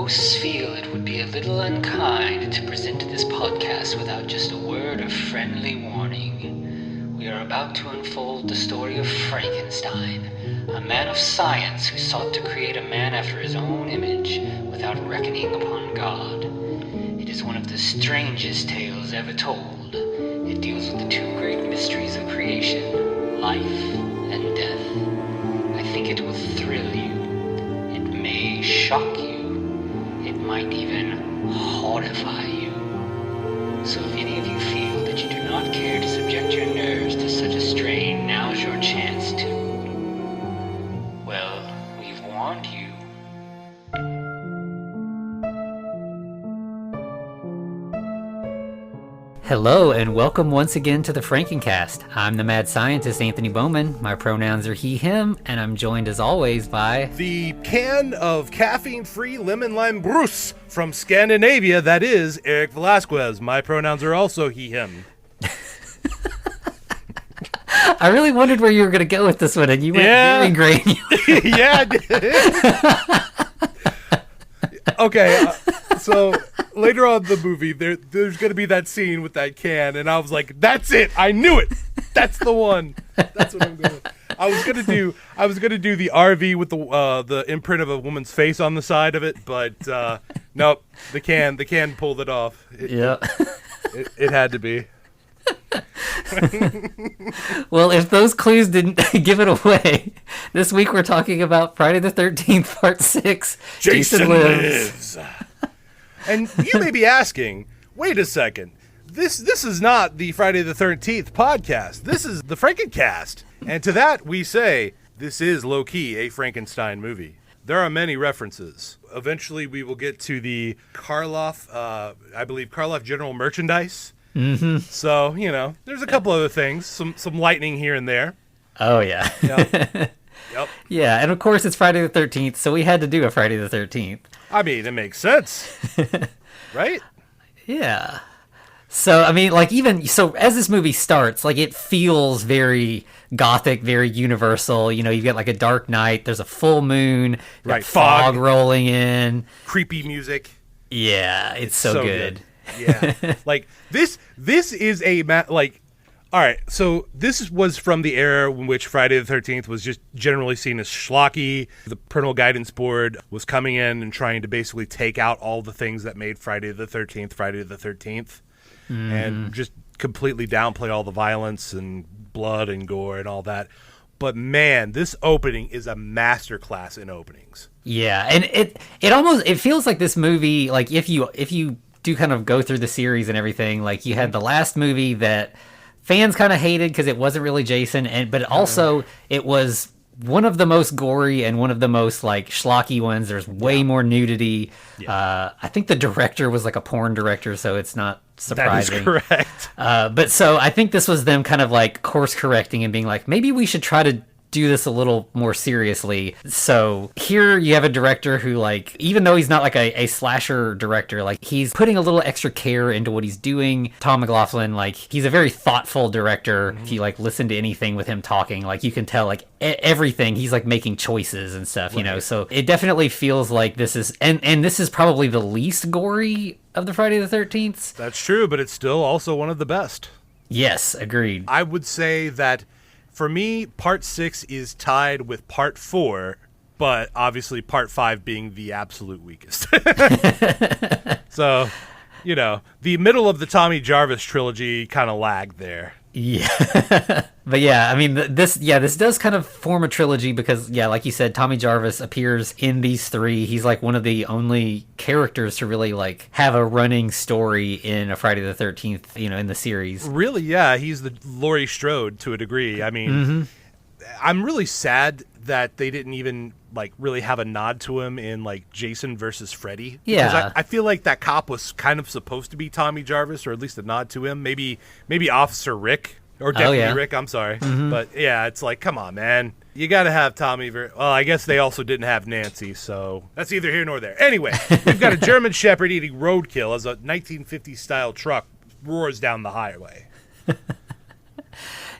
hosts feel it would be a little unkind to present this podcast without just a word of friendly warning. We are about to unfold the story of Frankenstein, a man of science who sought to create a man after his own image without reckoning upon God. It is one of the strangest tales ever told. It deals with the two great mysteries of creation, life and death. I think it will thrill you. It may shock you. It might even horrify you. So if any of you feel that you do not care to subject your nerves to such a strain, now's your chance to. Well, we've warned you. Hello and welcome once again to the Franken-Cast. I'm the mad scientist Anthony Bowman. My pronouns are he, him, and I'm joined as always by... the can of caffeine-free lemon lime Bruce from Scandinavia, that is Eric Velazquez. My pronouns are also he, him. I really wondered where you were going to go with this one, and you went very granular. Yeah, I did. Okay, so later on in the movie, there's going to be that scene with that can, and I was like, that's it. I knew it. That's the one. That's what I'm going to... I was gonna do the RV with the imprint of a woman's face on the side of it, but nope, the can pulled it off. It had to be. Well, if those clues didn't give it away, this week we're talking about Friday the 13th, Part 6. Jason Lives. And you may be asking, wait a second, this is not the Friday the 13th podcast. This is the Franken-Cast. And to that we say, this is low-key a Frankenstein movie. There are many references. Eventually we will get to the Karloff, I believe Karloff General Merchandise. Mm-hmm. So, there's a couple other things, some lightning here and there. Oh, yeah. Yep. Yeah, and of course it's Friday the 13th, so we had to do a Friday the 13th. I mean, it makes sense. Right? Yeah. So, I mean, as this movie starts, it feels very gothic, very universal. You've got a dark night, there's a full moon, right? Fog rolling in. Creepy music. Yeah, it's so good. Yeah. This is all right, so this was from the era in which Friday the 13th was just generally seen as schlocky. The Parental Guidance Board was coming in and trying to basically take out all the things that made Friday the 13th, and just completely downplay all the violence and blood and gore and all that. But man, this opening is a masterclass in openings. Yeah, and it feels like this movie, if you do kind of go through the series and everything, you had the last movie that fans kind of hated because it wasn't really Jason, but also it was one of the most gory and one of the most schlocky ones. There's way more nudity. Yeah. I think the director was a porn director, so it's not surprising. That is correct. But so I think this was them kind of course correcting and being maybe we should try to do this a little more seriously. So here you have a director who even though he's not a slasher director, he's putting a little extra care into what he's doing. Tom McLoughlin, he's a very thoughtful director. Mm-hmm. If you listen to anything with him talking, you can tell everything he's making choices and stuff, right. So it definitely feels like this is and this is probably the least gory of the Friday the 13th. That's true, but it's still also one of the best. Yes, agreed. I would say that for me, Part 6 is tied with Part 4, but obviously Part 5 being the absolute weakest. So, the middle of the Tommy Jarvis trilogy kind of lagged there. Yeah. But yeah, I mean, this does kind of form a trilogy because, like you said, Tommy Jarvis appears in these three. He's one of the only characters to really have a running story in a Friday the 13th, in the series. Really, yeah. He's the Laurie Strode to a degree. I mean, I'm really sad that they didn't even really have a nod to him in Jason versus Freddy. Yeah. Because I feel like that cop was kind of supposed to be Tommy Jarvis, or at least a nod to him. Maybe Officer Rick. Or Deputy Rick, I'm sorry. Mm-hmm. But yeah, it's come on, man. You got to have Tommy. Well, I guess they also didn't have Nancy, so that's neither here nor there. Anyway, we've got a German Shepherd eating roadkill as a 1950s style truck roars down the highway.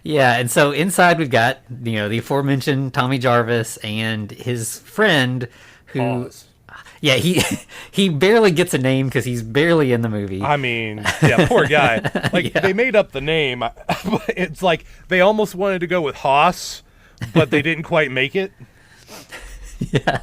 Yeah, and so inside we've got, the aforementioned Tommy Jarvis and his friend who... Yeah, he barely gets a name because he's barely in the movie. I mean, yeah, poor guy. Like, they made up the name. It's like they almost wanted to go with Haas, but they didn't quite make it. Yeah.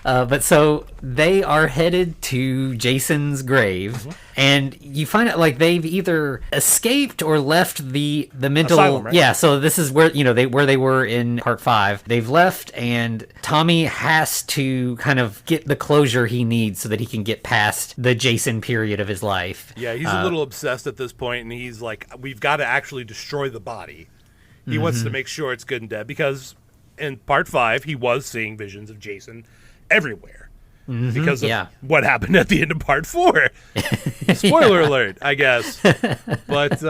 But so they are headed to Jason's grave, and you find out like they've either escaped or left the mental asylum, right? Yeah, so this is where they were in part 5. They've left, and Tommy has to kind of get the closure he needs so that he can get past the Jason period of his life. Yeah, he's a little obsessed at this point, and he's like, we've got to actually destroy the body. He wants to make sure it's good and dead, because in part 5 he was seeing visions of Jason everywhere because of what happened at the end of part 4. Spoiler alert, I guess. But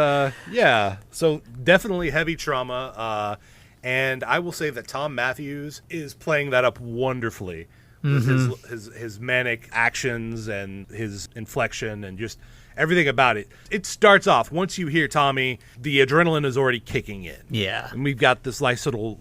yeah, so definitely heavy trauma, and I will say that Tom Matthews is playing that up wonderfully with his manic actions and his inflection and just everything about it. It starts off, once you hear Tommy, the adrenaline is already kicking in. Yeah. And we've got this nice little,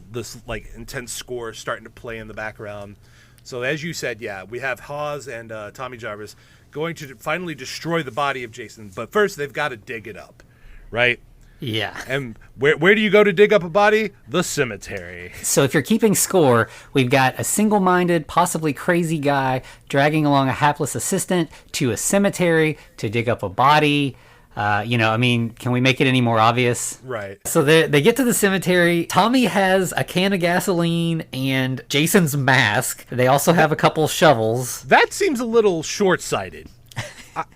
intense score starting to play in the background. So as you said, yeah, we have Hawes and Tommy Jarvis going to finally destroy the body of Jason. But first, they've got to dig it up, right? Yeah. And where do you go to dig up a body? The cemetery. So if you're keeping score, we've got a single-minded, possibly crazy guy dragging along a hapless assistant to a cemetery to dig up a body. Can we make it any more obvious? Right. So they get to the cemetery. Tommy has a can of gasoline and Jason's mask. They also have a couple shovels. That seems a little short-sighted.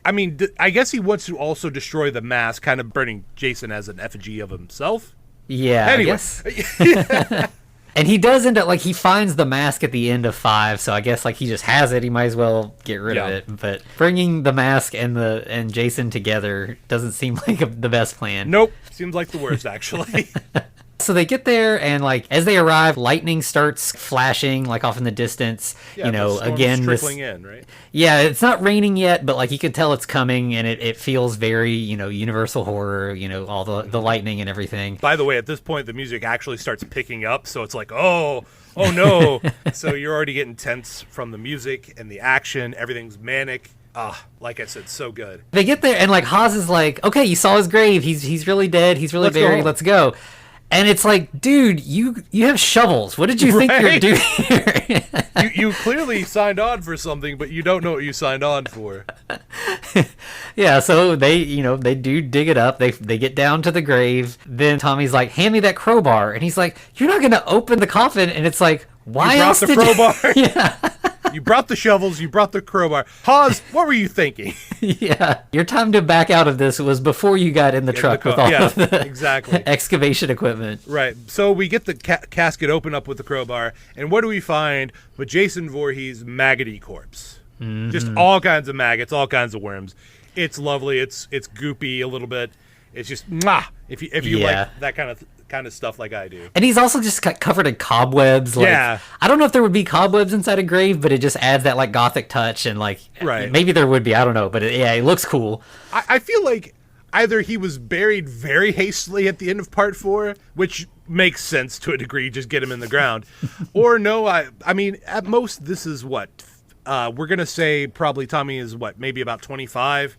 I guess he wants to also destroy the mask, kind of burning Jason as an effigy of himself. Yeah, anyway. And he does end up, he finds the mask at the end of 5, so I guess, he just has it. He might as well get rid of it. But bringing the mask and Jason together doesn't seem like the best plan. Nope. Seems like the worst, actually. So they get there, and, as they arrive, lightning starts flashing, off in the distance. Yeah, again, trickling in, right? Yeah, it's not raining yet, but, you can tell it's coming, and it feels very, Universal horror, all the lightning and everything. By the way, at this point, the music actually starts picking up, so it's like, oh no. So you're already getting tense from the music and the action. Everything's manic. Like I said, so good. They get there, and, Haas is like, okay, you saw his grave. He's really dead. He's really buried. Let's go. And it's like, dude, you have shovels. What did you think you're doing here? you clearly signed on for something, but you don't know what you signed on for. Yeah, so they do dig it up. They get down to the grave. Then Tommy's like, hand me that crowbar. And he's like, you're not going to open the coffin. And it's like, why else did you? You brought the crowbar. Yeah. You brought the shovels, you brought the crowbar. Hawes, what were you thinking? Yeah, your time to back out of this was before you got in the truck with all of the excavation equipment. Right, so we get the casket open up with the crowbar, and what do we find but Jason Voorhees' maggoty corpse? Just all kinds of maggots, all kinds of worms. It's lovely, it's goopy a little bit. It's just, if you like that kind of stuff like I do. And he's also just covered in cobwebs. I don't know if there would be cobwebs inside a grave, but it just adds that Gothic touch, and maybe there would be. I don't know, but it looks cool. I feel like either he was buried very hastily at the end of part 4, which makes sense to a degree, just get him in the ground, or no. I mean, at most this is what we're gonna say. Probably Tommy is maybe about 25.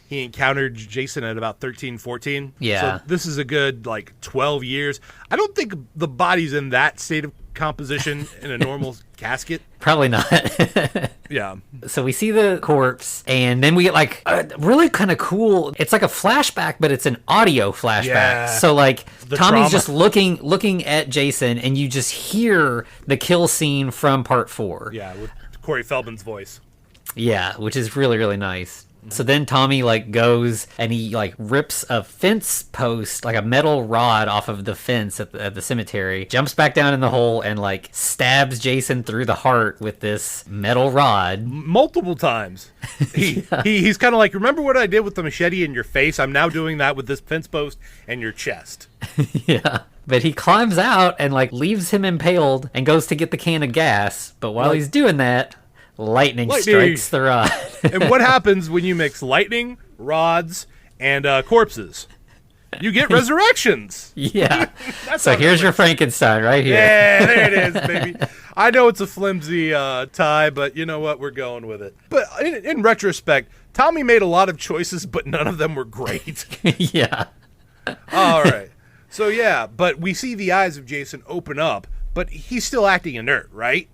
He encountered Jason at about 13, 14. Yeah. So this is a good, 12 years. I don't think the body's in that state of composition in a normal casket. Probably not. Yeah. So we see the corpse, and then we get, a really kind of cool... It's like a flashback, but it's an audio flashback. Yeah. So, Tommy's just looking at Jason, and you just hear the kill scene from part 4. Yeah, with Corey Feldman's voice. Yeah, which is really, really nice. So then Tommy goes and he rips a fence post, a metal rod off of the fence at the cemetery, jumps back down in the hole and stabs Jason through the heart with this metal rod multiple times. He's kind of remember what I did with the machete in your face? I'm now doing that with this fence post and your chest. Yeah. But he climbs out and leaves him impaled and goes to get the can of gas. But while he's doing that, lightning strikes the rod. And what happens when you mix lightning, rods, and corpses? You get resurrections. Yeah. So here's your Frankenstein right here. Yeah, there it is, baby. I know it's a flimsy tie, but you know what? We're going with it. But in retrospect, Tommy made a lot of choices, but none of them were great. Yeah. All right. So, yeah, but we see the eyes of Jason open up, but he's still acting inert, right?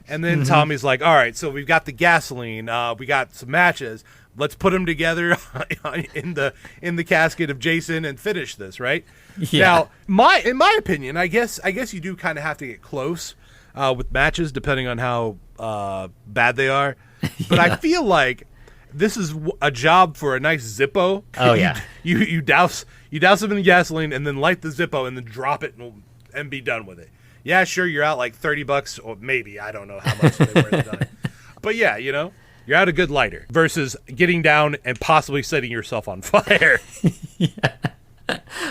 And then Tommy's like, all right, so we've got the gasoline, we got some matches. Let's put them together in the casket of Jason and finish this, right? Yeah. Now, in my opinion, I guess you do kind of have to get close with matches, depending on how bad they are. But I feel like this is a job for a nice Zippo. Oh yeah. You douse them in gasoline and then light the Zippo and then drop it and be done with it. Yeah, sure, you're out like $30 or maybe, I don't know how much they were at the time. But yeah, you're out a good lighter versus getting down and possibly setting yourself on fire. Yeah.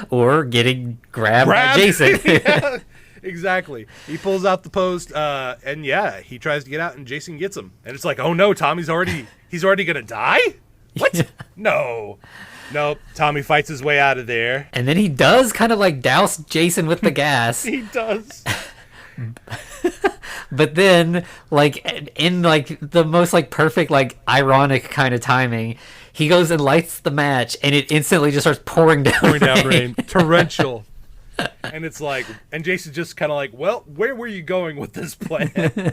Or getting grabbed by Jason. Yeah, exactly. He pulls out the post and yeah, he tries to get out and Jason gets him. And it's like, oh no, Tommy's already gonna die? What? Yeah. No. Nope. Tommy fights his way out of there. And then he does kind of like douse Jason with the gas. He does. But then, like, in like the most like perfect, like ironic kind of timing, he goes and lights the match and it instantly just starts pouring down rain. Torrential. And it's like, and Jason's just kind of like, well, where were you going with this plan?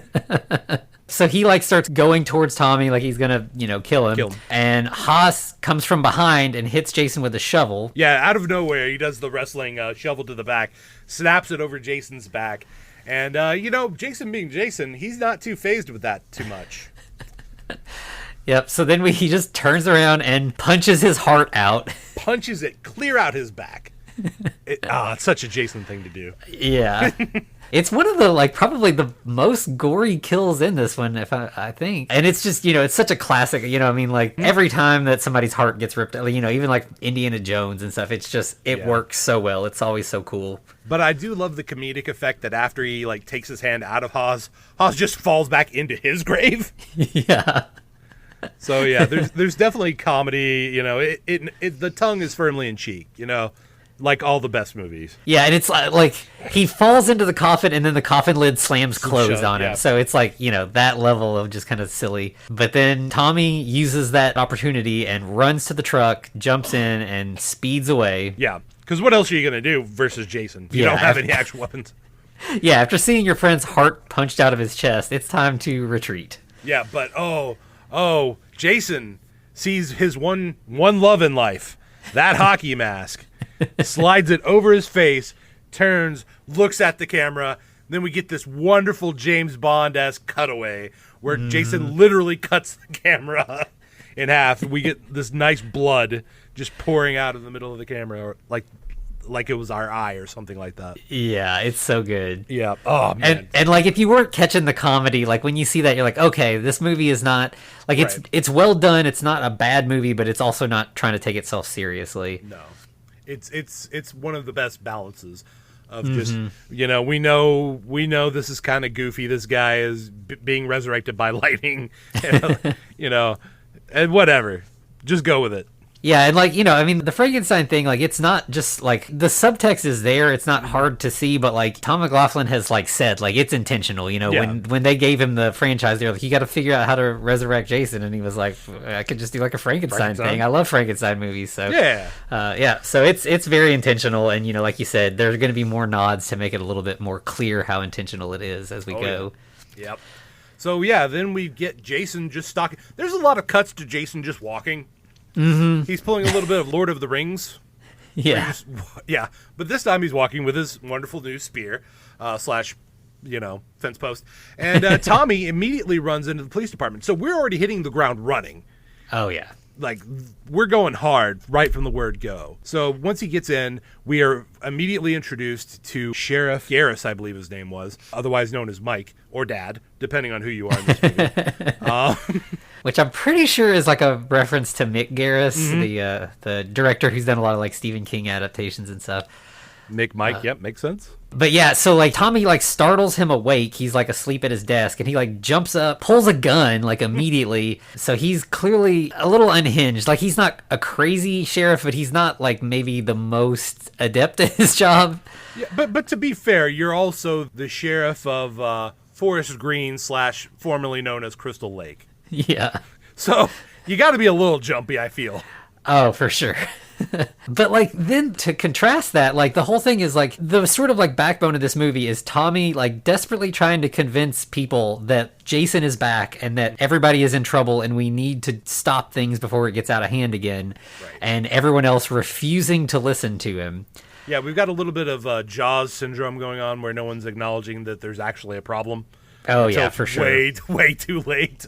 So he like starts going towards Tommy like he's gonna, kill him. And Haas comes from behind and hits Jason with a shovel. Yeah, out of nowhere, he does the wrestling shovel to the back, snaps it over Jason's back. And, Jason being Jason, he's not too fazed with that too much. Yep, so then he just turns around and punches his heart out. Punches it clear out his back. It's such a Jason thing to do. Yeah. It's one of the, like, probably the most gory kills in this one, if I think. And it's just, it's such a classic, every time that somebody's heart gets ripped, even like Indiana Jones and stuff, it's just, it works so well. It's always so cool. But I do love the comedic effect that after he, like, takes his hand out of Haas just falls back into his grave. Yeah. So, yeah, there's definitely comedy, the tongue is firmly in cheek, like all the best movies. Yeah, and it's like he falls into the coffin and then the coffin lid slams closed on him. So it's like, that level of just kind of silly. But then Tommy uses that opportunity and runs to the truck, jumps in, and speeds away. Yeah, because what else are you going to do versus Jason? You don't have any actual weapons. Yeah, after seeing your friend's heart punched out of his chest, it's time to retreat. Yeah, but Jason sees his one love in life, that hockey mask. Slides it over his face, turns, looks at the camera. Then we get this wonderful James Bond-esque cutaway where Jason literally cuts the camera in half. We get this nice blood just pouring out of the middle of the camera, or like it was our eye or something like that. Yeah, it's so good. Yeah. Oh, man. And like, if you weren't catching the comedy, like when you see that, you're like, okay, this movie is not like it's well done. It's not a bad movie, but it's also not trying to take itself seriously. No. It's one of the best balances of just, we know this is kind of goofy. This guy is being resurrected by lightning, and whatever. Just go with it. Yeah, and the Frankenstein thing, like, it's not just, like, the subtext is there, it's not hard to see, but, like, Tom McLoughlin has, like, said, like, it's intentional, when they gave him the franchise, they're like, you gotta figure out how to resurrect Jason, and he was like, I could just do, like, a Frankenstein thing. I love Frankenstein movies, so. Yeah. So it's very intentional, and, like you said, there's gonna be more nods to make it a little bit more clear how intentional it is as we go. Yeah. Yep. So, yeah, then we get Jason just stalking. There's a lot of cuts to Jason just walking. Mm-hmm. He's pulling a little bit of Lord of the Rings. Yeah. But this time he's walking with his wonderful new spear, / fence post. And Tommy immediately runs into the police department. So we're already hitting the ground running. Oh, yeah. Like, we're going hard right from the word go. So once he gets in, we are immediately introduced to Sheriff Garris, I believe his name was, otherwise known as Mike, or Dad, depending on who you are in this movie. Which I'm pretty sure is like a reference to Mick Garris, the director who's done a lot of like Stephen King adaptations and stuff. Mike, yep, makes sense. But yeah, so like Tommy like startles him awake. He's like asleep at his desk and he like jumps up, pulls a gun like immediately. So he's clearly a little unhinged. Like he's not a crazy sheriff, but he's not like maybe the most adept at his job. Yeah, but to be fair, you're also the sheriff of Forest Green / formerly known as Crystal Lake. Yeah. So you got to be a little jumpy, I feel. Oh, for sure. But like then to contrast that, like the whole thing is like the sort of like backbone of this movie is Tommy like desperately trying to convince people that Jason is back and that everybody is in trouble and we need to stop things before it gets out of hand again. Right. And everyone else refusing to listen to him. Yeah, we've got a little bit of Jaws syndrome going on where no one's acknowledging that there's actually a problem. Oh yeah, for sure. Way too late.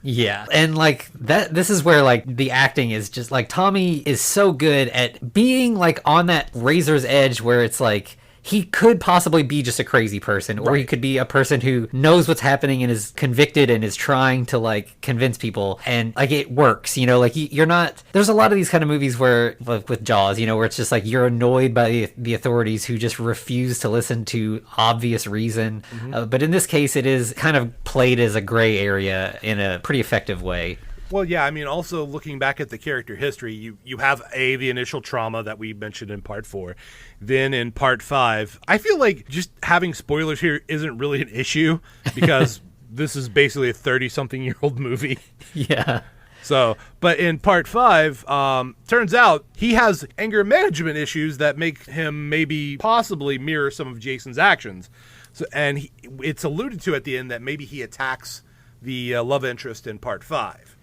Yeah. And like that this is where like the acting is just like Tommy is so good at being like on that razor's edge where it's like he could possibly be just a crazy person or he could be a person who knows what's happening and is convicted and is trying to like convince people and like it works, you know, like you're not there's a lot of these kind of movies where like with Jaws, you know, where it's just like you're annoyed by the authorities who just refuse to listen to obvious reason. But in this case it is kind of played as a gray area in a pretty effective way. Well, yeah, I mean, also looking back at the character history, you have the initial trauma that we mentioned in part 4. Then in part 5, I feel like just having spoilers here isn't really an issue because this is basically a 30-something-year-old movie. Yeah. So, but in part 5, turns out he has anger management issues that make him possibly mirror some of Jason's actions. So, and it's alluded to at the end that maybe he attacks the love interest in part 5.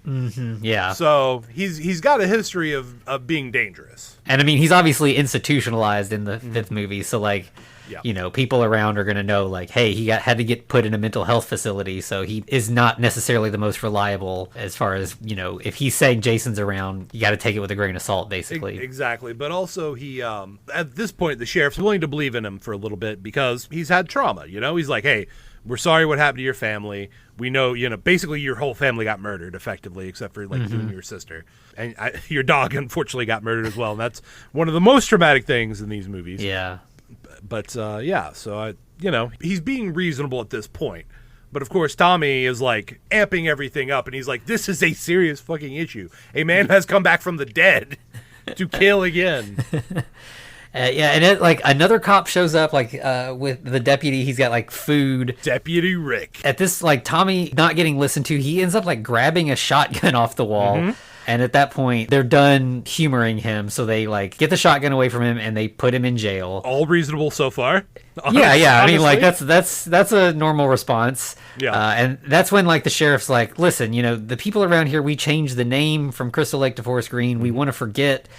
Yeah. So he's got a history of being dangerous. And I mean, he's obviously institutionalized in the 5th movie. So like, you know, people around are going to know like, hey, he had to get put in a mental health facility. So he is not necessarily the most reliable as far as, you know, if he's saying Jason's around, you got to take it with a grain of salt, basically. Exactly. But also he, at this point, the sheriff's willing to believe in him for a little bit because he's had trauma. You know, he's like, hey, we're sorry what happened to your family. We know, you know, basically your whole family got murdered, effectively, except for, like, you and your sister. And your dog, unfortunately, got murdered as well. And that's one of the most traumatic things in these movies. Yeah. But, yeah, so, you know, he's being reasonable at this point. But, of course, Tommy is, like, amping everything up. And he's like, this is a serious fucking issue. A man has come back from the dead to kill again. Yeah, and it, like another cop shows up, like with the deputy. He's got like food. Deputy Rick. At this, like Tommy not getting listened to, he ends up like grabbing a shotgun off the wall. And at that point, they're done humoring him, so they like get the shotgun away from him and they put him in jail. All reasonable so far. Yeah. I mean, like that's a normal response. Yeah. And that's when like the sheriff's like, listen, you know, the people around here, we changed the name from Crystal Lake to Forest Green. We want to forget.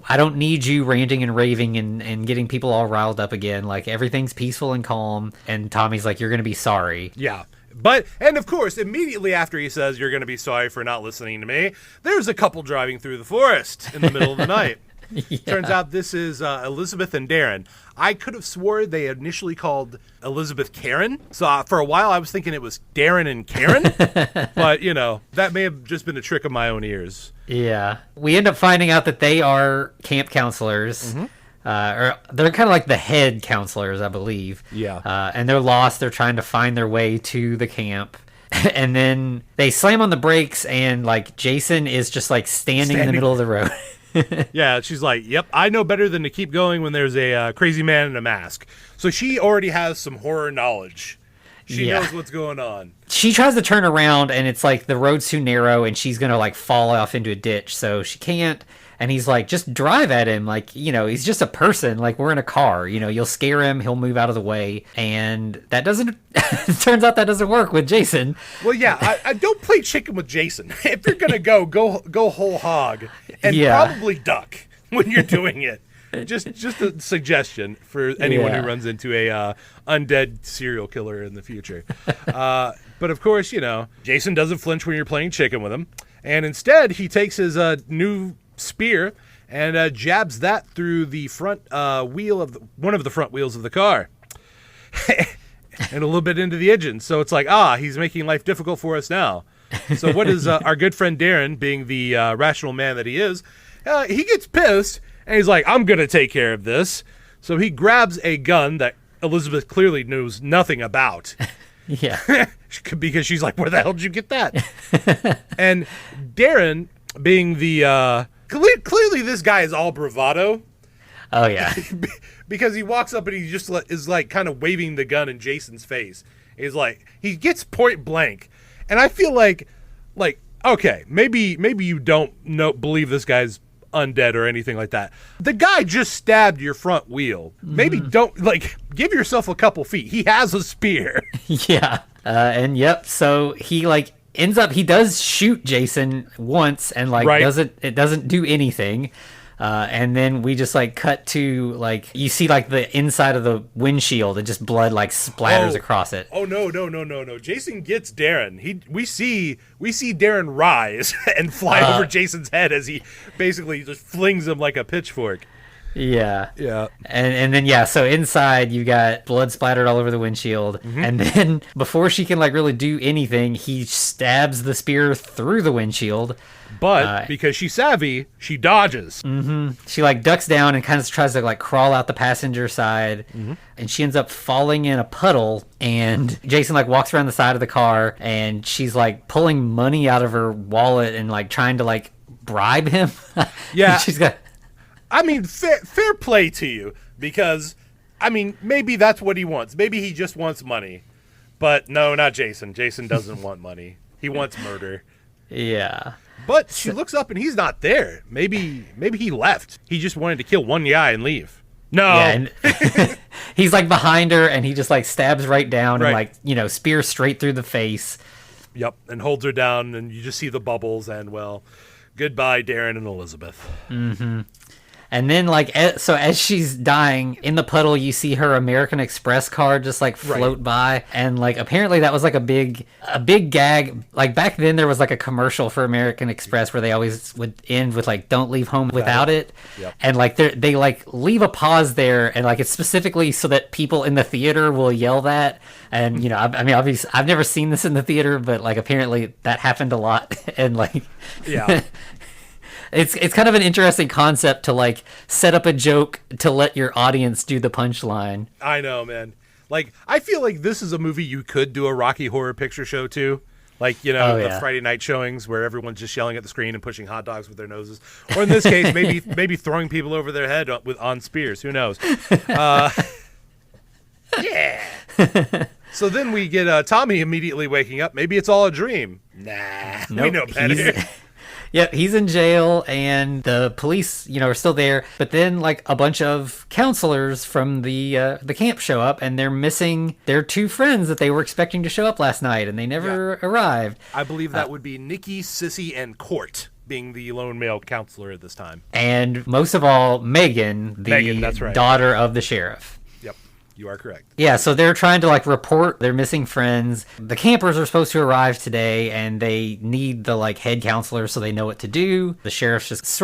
I don't need you ranting and raving and getting people all riled up again. Like everything's peaceful and calm. And Tommy's like, you're gonna be sorry. Yeah. But, and of course, immediately after he says, you're going to be sorry for not listening to me, there's a couple driving through the forest in the middle of the night. Yeah. Turns out this is Elizabeth and Darren. I could have swore they initially called Elizabeth Karen. So for a while, I was thinking it was Darren and Karen. But, you know, that may have just been a trick of my own ears. Yeah. We end up finding out that they are camp counselors. Or they're kind of like the head counselors, I believe. Yeah. And they're lost. They're trying to find their way to the camp. And then they slam on the brakes and like Jason is just like standing in the middle of the road. Yeah, she's like, yep, I know better than to keep going when there's a crazy man in a mask. So she already has some horror knowledge. She knows what's going on. She tries to turn around and it's like the road's too narrow and she's going to like fall off into a ditch. So she can't. And he's like, just drive at him. Like, you know, he's just a person. Like, we're in a car. You know, you'll scare him. He'll move out of the way. And that doesn't... it turns out that doesn't work with Jason. Well, yeah. I don't play chicken with Jason. If you're going to go whole hog. And probably duck when you're doing it. Just a suggestion for anyone who runs into a undead serial killer in the future. But, of course, you know, Jason doesn't flinch when you're playing chicken with him. And instead, he takes his new... spear and jabs that through the front wheel of one of the front wheels of the car and a little bit into the engine. So it's like, he's making life difficult for us now. So what is our good friend Darren, being the rational man that he is, he gets pissed and he's like, I'm going to take care of this. So he grabs a gun that Elizabeth clearly knows nothing about. Yeah. Because she's like, where the hell did you get that? And Darren, being the... clearly this guy is all bravado. Oh, yeah. Because he walks up and he just is like kind of waving the gun in Jason's face. He's like, he gets point blank. And I feel like, okay, maybe you don't believe this guy's undead or anything like that. The guy just stabbed your front wheel. Maybe don't, give yourself a couple feet. He has a spear. Yeah. And yep, so he ends up, he does shoot Jason once and Right. doesn't do anything. And then we just cut to you see the inside of the windshield and just blood splatters across it. Oh no. Jason gets Darren. We see Darren rise and fly over Jason's head as he basically just flings him like a pitchfork. Yeah. Yeah. And then so inside you got blood splattered all over the windshield. And then before she can really do anything, he stabs the spear through the windshield. But because she's savvy, she dodges. She ducks down and kind of tries to crawl out the passenger side, and she ends up falling in a puddle. And Jason walks around the side of the car, and she's pulling money out of her wallet and trying to bribe him. Yeah, she's got. I mean, fair play to you, because maybe that's what he wants. Maybe he just wants money, but no, not Jason. Jason doesn't want money. He wants murder. Yeah. But she looks up and he's not there. Maybe he left. He just wanted to kill one guy and leave. No. Yeah, and he's behind her and he just stabs right down and spear straight through the face. Yep, and holds her down and you just see the bubbles and goodbye Darren and Elizabeth. And then, so as she's dying, in the puddle, you see her American Express card just, float by. And, apparently that was, a big gag. Back then, there was, a commercial for American Express where they always would end with, don't leave home without it. Yep. And, they leave a pause there. And, it's specifically so that people in the theater will yell that. And, obviously, I've never seen this in the theater, but, apparently that happened a lot. And, yeah. It's kind of an interesting concept to set up a joke to let your audience do the punchline. I know, man. I feel like this is a movie you could do a Rocky Horror Picture Show to. The Friday night showings where everyone's just yelling at the screen and pushing hot dogs with their noses. Or in this case, maybe throwing people over their head on spears. Who knows? Yeah. So then we get Tommy immediately waking up. Maybe it's all a dream. Nah, nope, we know better. Yeah, he's in jail, and the police, are still there. But then, a bunch of counselors from the camp show up, and they're missing their two friends that they were expecting to show up last night, and they never arrived. I believe that would be Nikki, Sissy, and Court being the lone male counselor at this time. And most of all, Megan, that's right. daughter of the sheriff. Yep, you are correct. Yeah, so they're trying to report their missing friends. The campers are supposed to arrive today, and they need the head counselor so they know what to do. The sheriff's just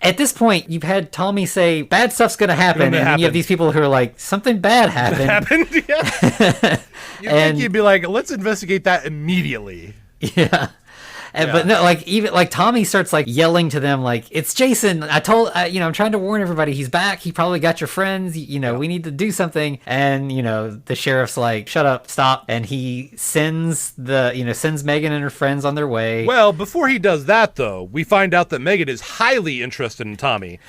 at this point, you've had Tommy say bad stuff's gonna happen, and then you have these people who are something bad happened. Yeah. You'd think you'd be let's investigate that immediately. Yeah. But no, even Tommy starts yelling to them it's Jason. I'm trying to warn everybody he's back. He probably got your friends. We need to do something. And the sheriff's shut up, stop. And he sends Megan and her friends on their way. Well, before he does that though, we find out that Megan is highly interested in Tommy.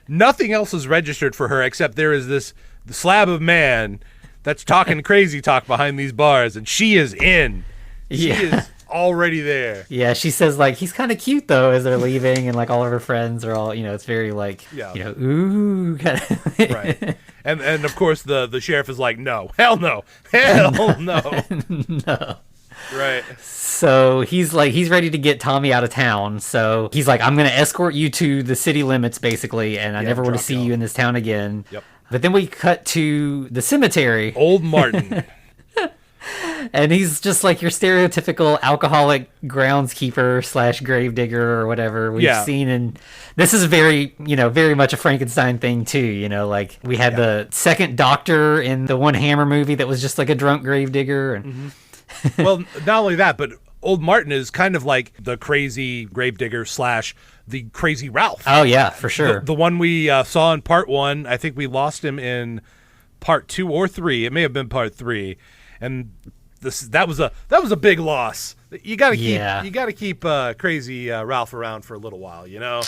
Nothing else is registered for her except there is the slab of man that's talking crazy talk behind these bars, and she is in. She is already there. Yeah, she says he's kind of cute though as they're leaving, and all of her friends are all it's very ooh kind of. Right. And of course the sheriff is no, hell no, no. Right. So he's ready to get Tommy out of town. So he's I'm gonna escort you to the city limits basically, and I never want to see you in this town again. Yep. But then we cut to the cemetery. Old Martin. And he's just your stereotypical alcoholic groundskeeper / gravedigger or whatever we've seen. And this is very much a Frankenstein thing too. We had the second Doctor in the one Hammer movie that was just a drunk gravedigger. And Well, not only that, but Old Martin is kind of like the crazy gravedigger / the crazy Ralph. Oh yeah, for sure. The one we saw in part 1, I think we lost him in part 2 or 3. It may have been part 3, and that was a big loss. You got to keep crazy Ralph around for a little while, you know.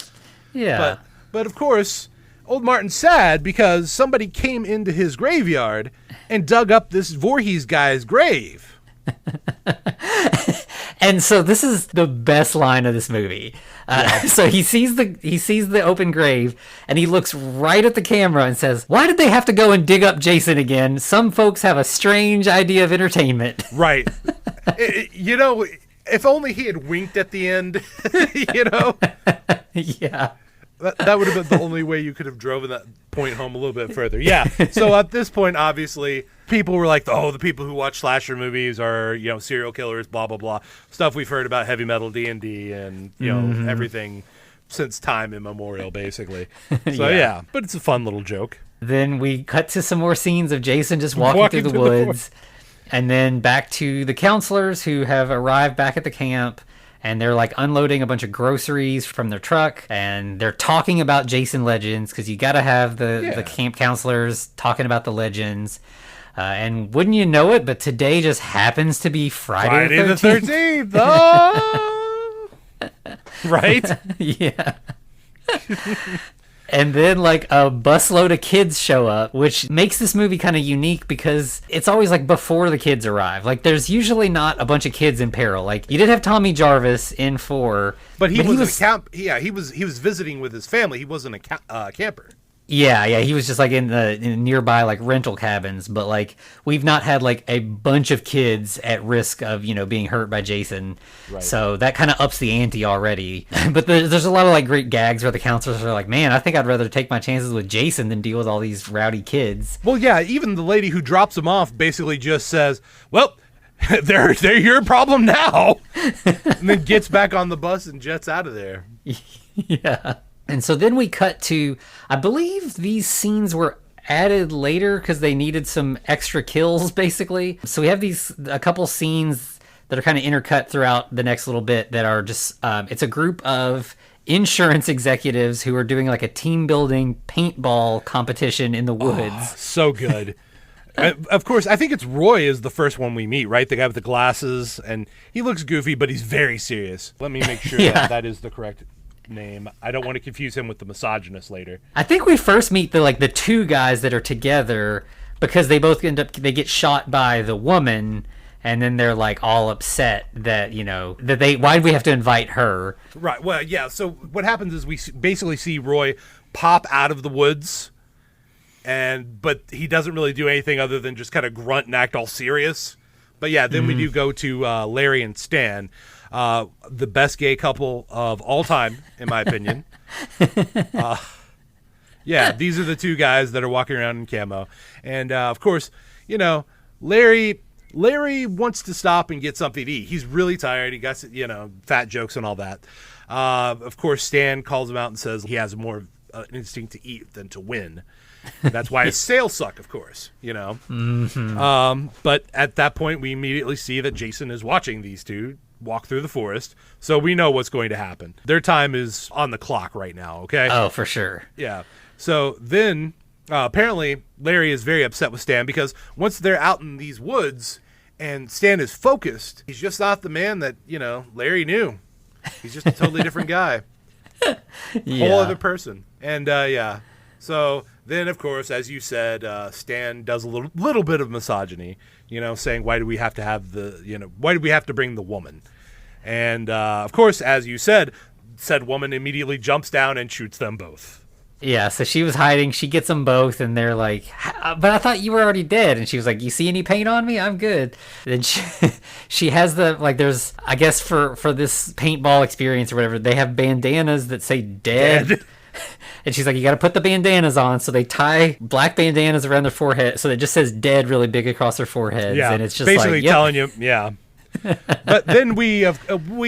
Yeah. But of course, Old Martin's sad because somebody came into his graveyard and dug up this Voorhees guy's grave. And so this is the best line of this movie. So he sees the open grave, and he looks right at the camera and says, "Why did they have to go and dig up Jason again? Some folks have a strange idea of entertainment." Right. You know, if only he had winked at the end, you know? Yeah. That would have been the only way you could have driven that point home a little bit further. Yeah. So at this point, obviously, people were like, "Oh, the people who watch slasher movies are, you know, serial killers, blah blah blah." Stuff we've heard about heavy metal D&D and you know everything since time immemorial, basically. So yeah, but it's a fun little joke. Then we cut to some more scenes of Jason just walking through the woods, and then back to the counselors who have arrived back at the camp. And they're like unloading a bunch of groceries from their truck, and they're talking about Jason legends because you got to have the camp counselors talking about the legends. And wouldn't you know it, but today just happens to be Friday the 13th. Oh! Right? Yeah. And then like a busload of kids show up, which makes this movie kind of unique because it's always like before the kids arrive. Like there's usually not a bunch of kids in peril. Like you did have Tommy Jarvis in 4, but he was a camp. Yeah, he was visiting with his family. He wasn't a camper. Yeah, he was just like in nearby like rental cabins, but like we've not had like a bunch of kids at risk of, you know, being hurt by Jason. Right. So that kind of ups the ante already. But there's a lot of like great gags where the counselors are like, "Man, I think I'd rather take my chances with Jason than deal with all these rowdy kids." Well, yeah, even the lady who drops him off basically just says, "Well, they're your problem now." And then gets back on the bus and jets out of there. Yeah. And so then we cut to, I believe these scenes were added later because they needed some extra kills, basically. So we have a couple scenes that are kind of intercut throughout the next little bit that are just, it's a group of insurance executives who are doing like a team building paintball competition in the woods. Oh, so good. Of course, I think it's Roy is the first one we meet, right? The guy with the glasses, and he looks goofy, but he's very serious. Let me make sure that is the correct name. I don't want to confuse him with the misogynist later. I think we first meet the two guys that are together because they both they get shot by the woman, and then they're like all upset that, you know, why do we have to invite her? Right. Well, yeah. So what happens is we basically see Roy pop out of the woods, but he doesn't really do anything other than just kind of grunt and act all serious. But yeah, then we do go to Larry and Stan. The best gay couple of all time, in my opinion. Yeah, these are the two guys that are walking around in camo. And, of course, you know, Larry wants to stop and get something to eat. He's really tired. He got, you know, fat jokes and all that. Of course, Stan calls him out and says he has more instinct to eat than to win. That's why his sales suck, of course, you know. Mm-hmm. But at that point, we immediately see that Jason is watching these two walk through the forest, so we know what's going to happen. Their time is on the clock right now, okay? Oh, for sure. Yeah. So then, apparently, Larry is very upset with Stan because once they're out in these woods and Stan is focused, he's just not the man that, you know, Larry knew. He's just a totally different guy. Whole other person. And, yeah. So then, of course, as you said, Stan does a little bit of misogyny, you know, saying, why do we have to bring the woman? And, of course, as you said woman immediately jumps down and shoots them both. Yeah, so she was hiding. She gets them both, and they're like, "But I thought you were already dead." And she was like, "You see any paint on me? I'm good." Then she has there's, I guess for this paintball experience or whatever, they have bandanas that say dead. And she's like, "You got to put the bandanas on." So they tie black bandanas around their forehead, so it just says "dead" really big across their foreheads. Yeah, and it's just basically telling you, yeah. But then we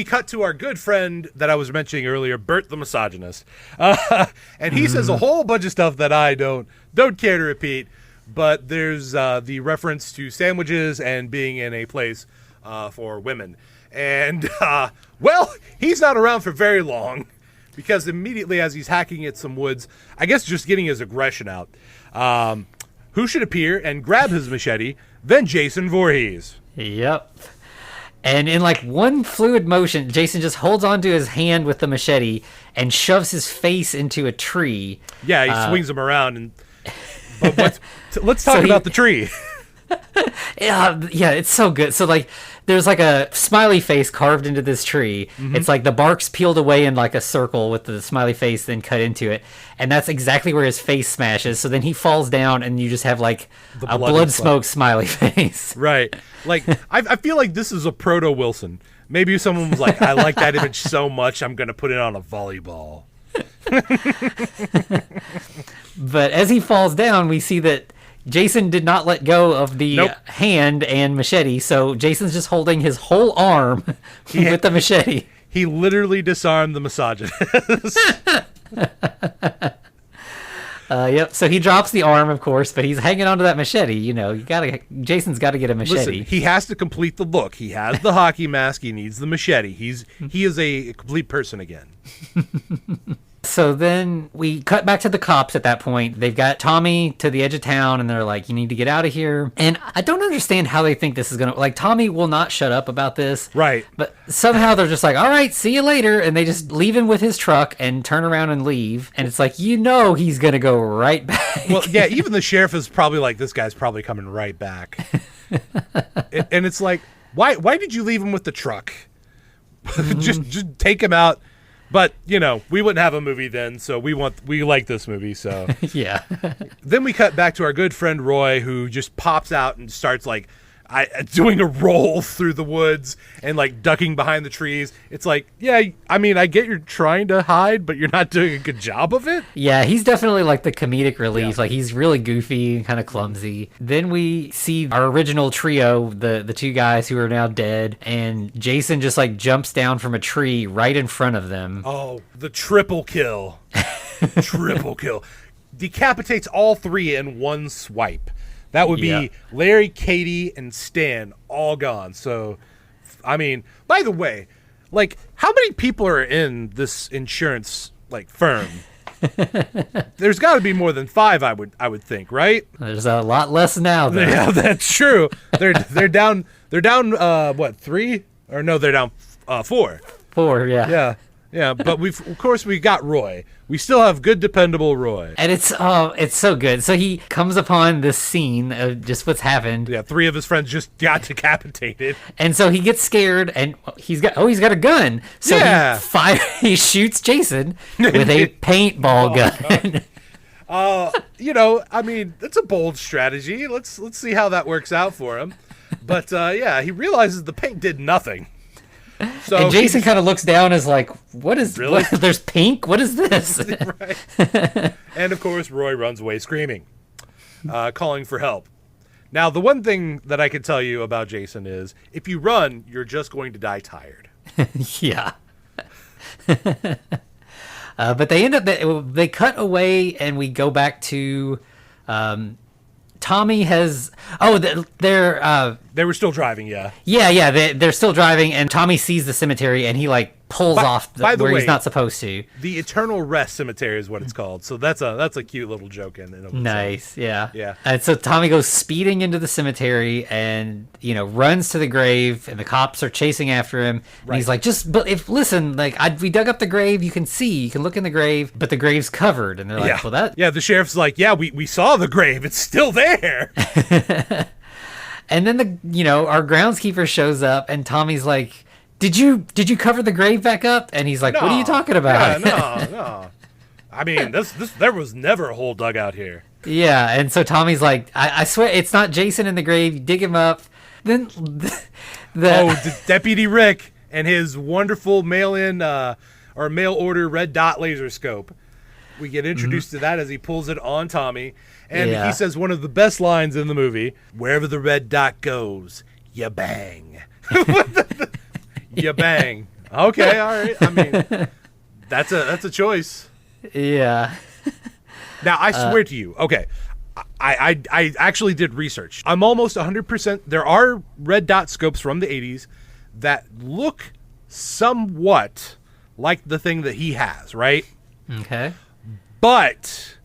cut to our good friend that I was mentioning earlier, Bert the misogynist, and he says a whole bunch of stuff that I don't care to repeat. But there's the reference to sandwiches and being in a place for women. And, well, he's not around for very long because immediately as he's hacking at some woods, I guess just getting his aggression out, who should appear and grab his machete than Jason Voorhees. Yep. And in like one fluid motion, Jason just holds onto his hand with the machete and shoves his face into a tree. Yeah, he swings him around. And but let's talk about the tree. Yeah, it's so good. So like there's like a smiley face carved into this tree. Mm-hmm. It's like the bark's peeled away in like a circle with the smiley face then cut into it. And that's exactly where his face smashes. So then he falls down and you just have like a blood smoke smiley face. Right. Like I feel like this is a proto Wilson. Maybe someone was like, I like that image so much I'm going to put it on a volleyball. But as he falls down, we see that Jason did not let go of the hand and machete, so Jason's just holding his whole arm with the machete. He literally disarmed the misogynist. Yep. So he drops the arm, of course, but he's hanging onto that machete. You know, Jason's got to get a machete. Listen, he has to complete the look. He has the hockey mask. He needs the machete. He is a complete person again. So then we cut back to the cops at that point. They've got Tommy to the edge of town, and they're like, you need to get out of here. And I don't understand how they think this is going to... Like, Tommy will not shut up about this. Right. But somehow they're just like, all right, see you later. And they just leave him with his truck and turn around and leave. And it's like, you know he's going to go right back. Well, yeah, even the sheriff is probably like, this guy's probably coming right back. And it's like, why did you leave him with the truck? just take him out. But, you know, we wouldn't have a movie then, so we like this movie, so. Yeah. Then we cut back to our good friend Roy, who just pops out and starts, like, doing a roll through the woods and, like, ducking behind the trees. It's like, yeah, I mean, I get you're trying to hide, but you're not doing a good job of it. Yeah, he's definitely, like, the comedic relief. Yeah. Like, he's really goofy and kind of clumsy. Then we see our original trio, the two guys who are now dead, and Jason just, like, jumps down from a tree right in front of them. Oh, the triple kill. Triple kill. Decapitates all three in one swipe. That would be Larry, Katie, and Stan all gone. So, I mean, by the way, like, how many people are in this insurance, like, firm? There's got to be more than 5, I would think, right? There's a lot less now, though. Yeah, that's true. They're down. What, 3? Or no, they're down 4. 4, yeah. Yeah. Yeah, but of course we got Roy. We still have good, dependable Roy. And it's so good. So he comes upon this scene of just what's happened. Yeah, 3 of his friends just got decapitated. And so he gets scared, and he's got a gun. So he shoots Jason with a paintball gun. You know, I mean, that's a bold strategy. Let's see how that works out for him. But he realizes the paint did nothing. So and Jason kind of looks down as like, what is really? There's pink? What is this? Right. And of course, Roy runs away screaming, calling for help. Now, the one thing that I can tell you about Jason is if you run, you're just going to die tired. Yeah. But they end up, they cut away and we go back to Tommy has... Oh, they were still driving, yeah. Yeah, they're still driving, and Tommy sees the cemetery, and he, like, pulls off where he's not supposed to. The Eternal Rest Cemetery is what it's called, so that's a cute little joke in it. Nice, yeah. Yeah. And so Tommy goes speeding into the cemetery and, you know, runs to the grave, and the cops are chasing after him. And he's like, we dug up the grave, you can look in the grave, but the grave's covered. And they're like, well, that... Yeah, the sheriff's like, yeah, we saw the grave, it's still there. And then our groundskeeper shows up, and Tommy's like, Did you cover the grave back up? And he's like, what are you talking about? Yeah, no. I mean, there was never a hole dug out here. Yeah, and so Tommy's like, I swear it's not Jason in the grave. You dig him up. Then Deputy Rick and his wonderful mail-in or mail-order red dot laser scope. We get introduced to that as he pulls it on Tommy. And he says one of the best lines in the movie, wherever the red dot goes, you bang. You bang. Okay, all right. I mean, that's a choice. Yeah. Now, I swear to you, okay, I actually did research. I'm almost 100%. There are red dot scopes from the 80s that look somewhat like the thing that he has, right? Okay. But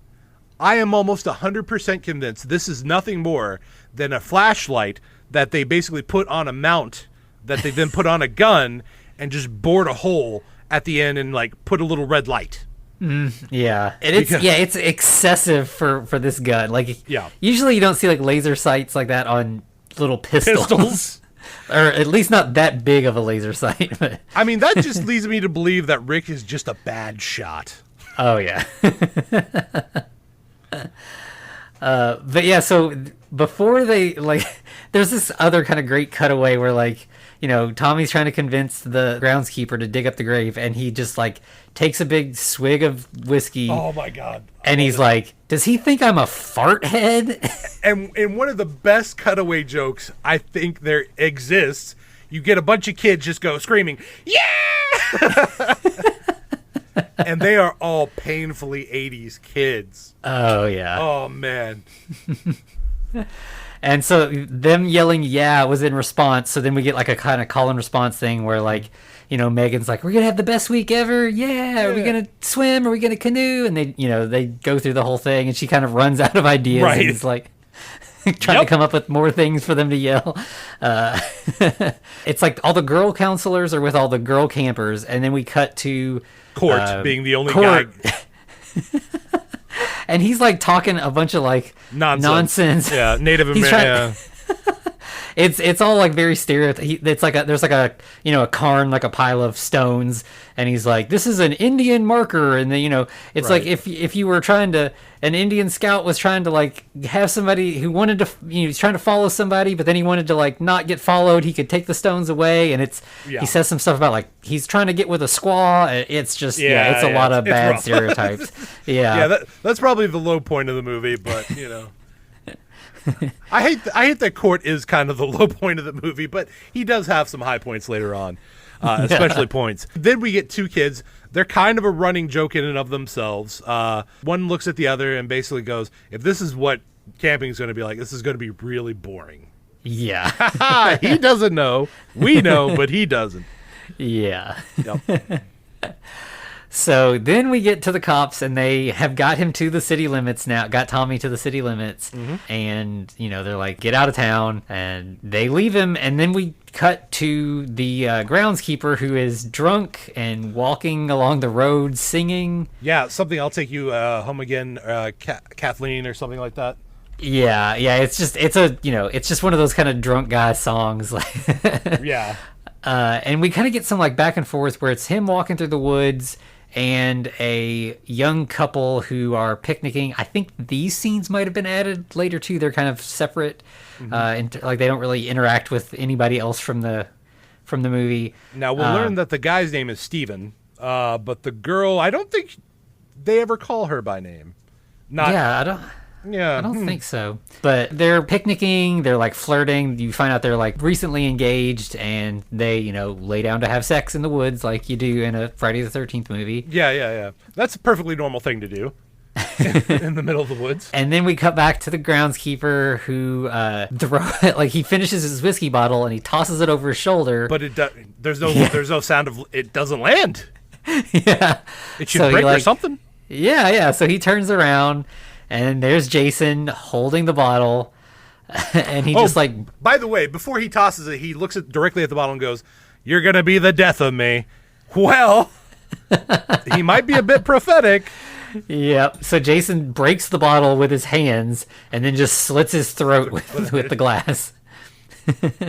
I am almost 100% convinced this is nothing more than a flashlight that they basically put on a mount that they then put on a gun and just bored a hole at the end and like put a little red light. Yeah, it's excessive for this gun. Like, Yeah. usually you don't see like laser sights like that on little pistols. Or at least not that big of a laser sight. But I mean, that just leads me to believe that Rick is just a bad shot. oh yeah. But yeah, so before they like, there's this other kind of great cutaway where like, you know, Tommy's trying to convince the groundskeeper to dig up the grave, and he just like takes a big swig of whiskey. Oh my God. And he's like, does he think I'm a fart head? And one of the best cutaway jokes I think there exists, you get a bunch of kids just go screaming, yeah! And they are all painfully 80s kids. Oh, yeah. Oh, man. And so them yelling yeah was in response. So then we get like a kind of call and response thing where like, you know, Megan's like, we're going to have the best week ever. Yeah. Are we going to swim? Are we going to canoe? And they, you know, they go through the whole thing and she kind of runs out of ideas. Right. And is like trying to come up with more things for them to yell. It's like all the girl counselors are with all the girl campers. And then we cut to Court being the only guy. And he's like talking a bunch of like nonsense. Yeah, Native American. It's all like very stereotypical. It's like there's like a, you know, a cairn, like a pile of stones, and he's like, this is an Indian marker, and then, you know, it's Right. like if you were trying to, an Indian scout was trying to like have somebody who wanted to, you know, he's trying to follow somebody, but then he wanted to like not get followed, he could take the stones away, and he says some stuff about like he's trying to get with a squaw. It's just it's a lot of bad rough. stereotypes. Yeah, that's probably the low point of the movie, but you know. I hate that Court is kind of the low point of the movie, but he does have some high points later on, especially points. Then we get two kids. They're kind of a running joke in and of themselves. One looks at the other and basically goes, if this is what camping is going to be like, this is going to be really boring. Yeah. He doesn't know. We know, but he doesn't. Yeah. Yep. So then we get to the cops, and they have got him to the city limits now, got Tommy to the city limits, and, you know, they're like, get out of town, and they leave him, and then we cut to the groundskeeper who is drunk and walking along the road singing. Yeah, something, I'll take you home again, Kathleen, or something like that. Yeah, it's just one of those kind of drunk guy songs. Yeah. And we kind of get some like back and forth where it's him walking through the woods and a young couple who are picnicking. I think these scenes might have been added later too. They're kind of separate, and like they don't really interact with anybody else from the movie. Now we'll learn that the guy's name is Steven, but the girl, I don't think they ever call her by name. I don't think so. But they're picnicking, they're like flirting. You find out they're like recently engaged, and they, you know, lay down to have sex in the woods like you do in a Friday the 13th movie. Yeah. That's a perfectly normal thing to do in the middle of the woods. And then we cut back to the groundskeeper who he finishes his whiskey bottle and he tosses it over his shoulder. But there's no sound of it doesn't land. Yeah. It should break or something. Yeah. So he turns around, and there's Jason holding the bottle, and he just like... By the way, before he tosses it, he looks directly at the bottle and goes, "You're going to be the death of me." Well, he might be a bit prophetic. Yep. So Jason breaks the bottle with his hands and then just slits his throat with the glass.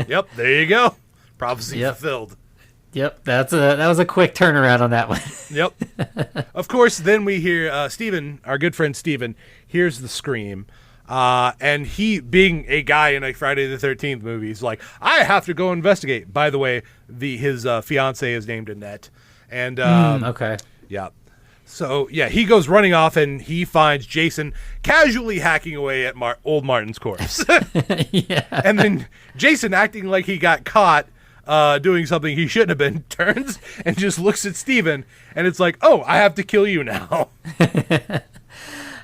Yep, there you go. Prophecy fulfilled. Yep, that was a quick turnaround on that one. Yep. Of course, then we hear Steven, our good friend Steven, hears the scream. And he, being a guy in a Friday the 13th movie, is like, I have to go investigate. By the way, his fiance is named Annette. And okay. Yeah. So, yeah, he goes running off, and he finds Jason casually hacking away at old Martin's corpse. Yeah. And then Jason, acting like he got caught doing something he shouldn't have been, turns and just looks at Steven, and it's like, oh, I have to kill you now.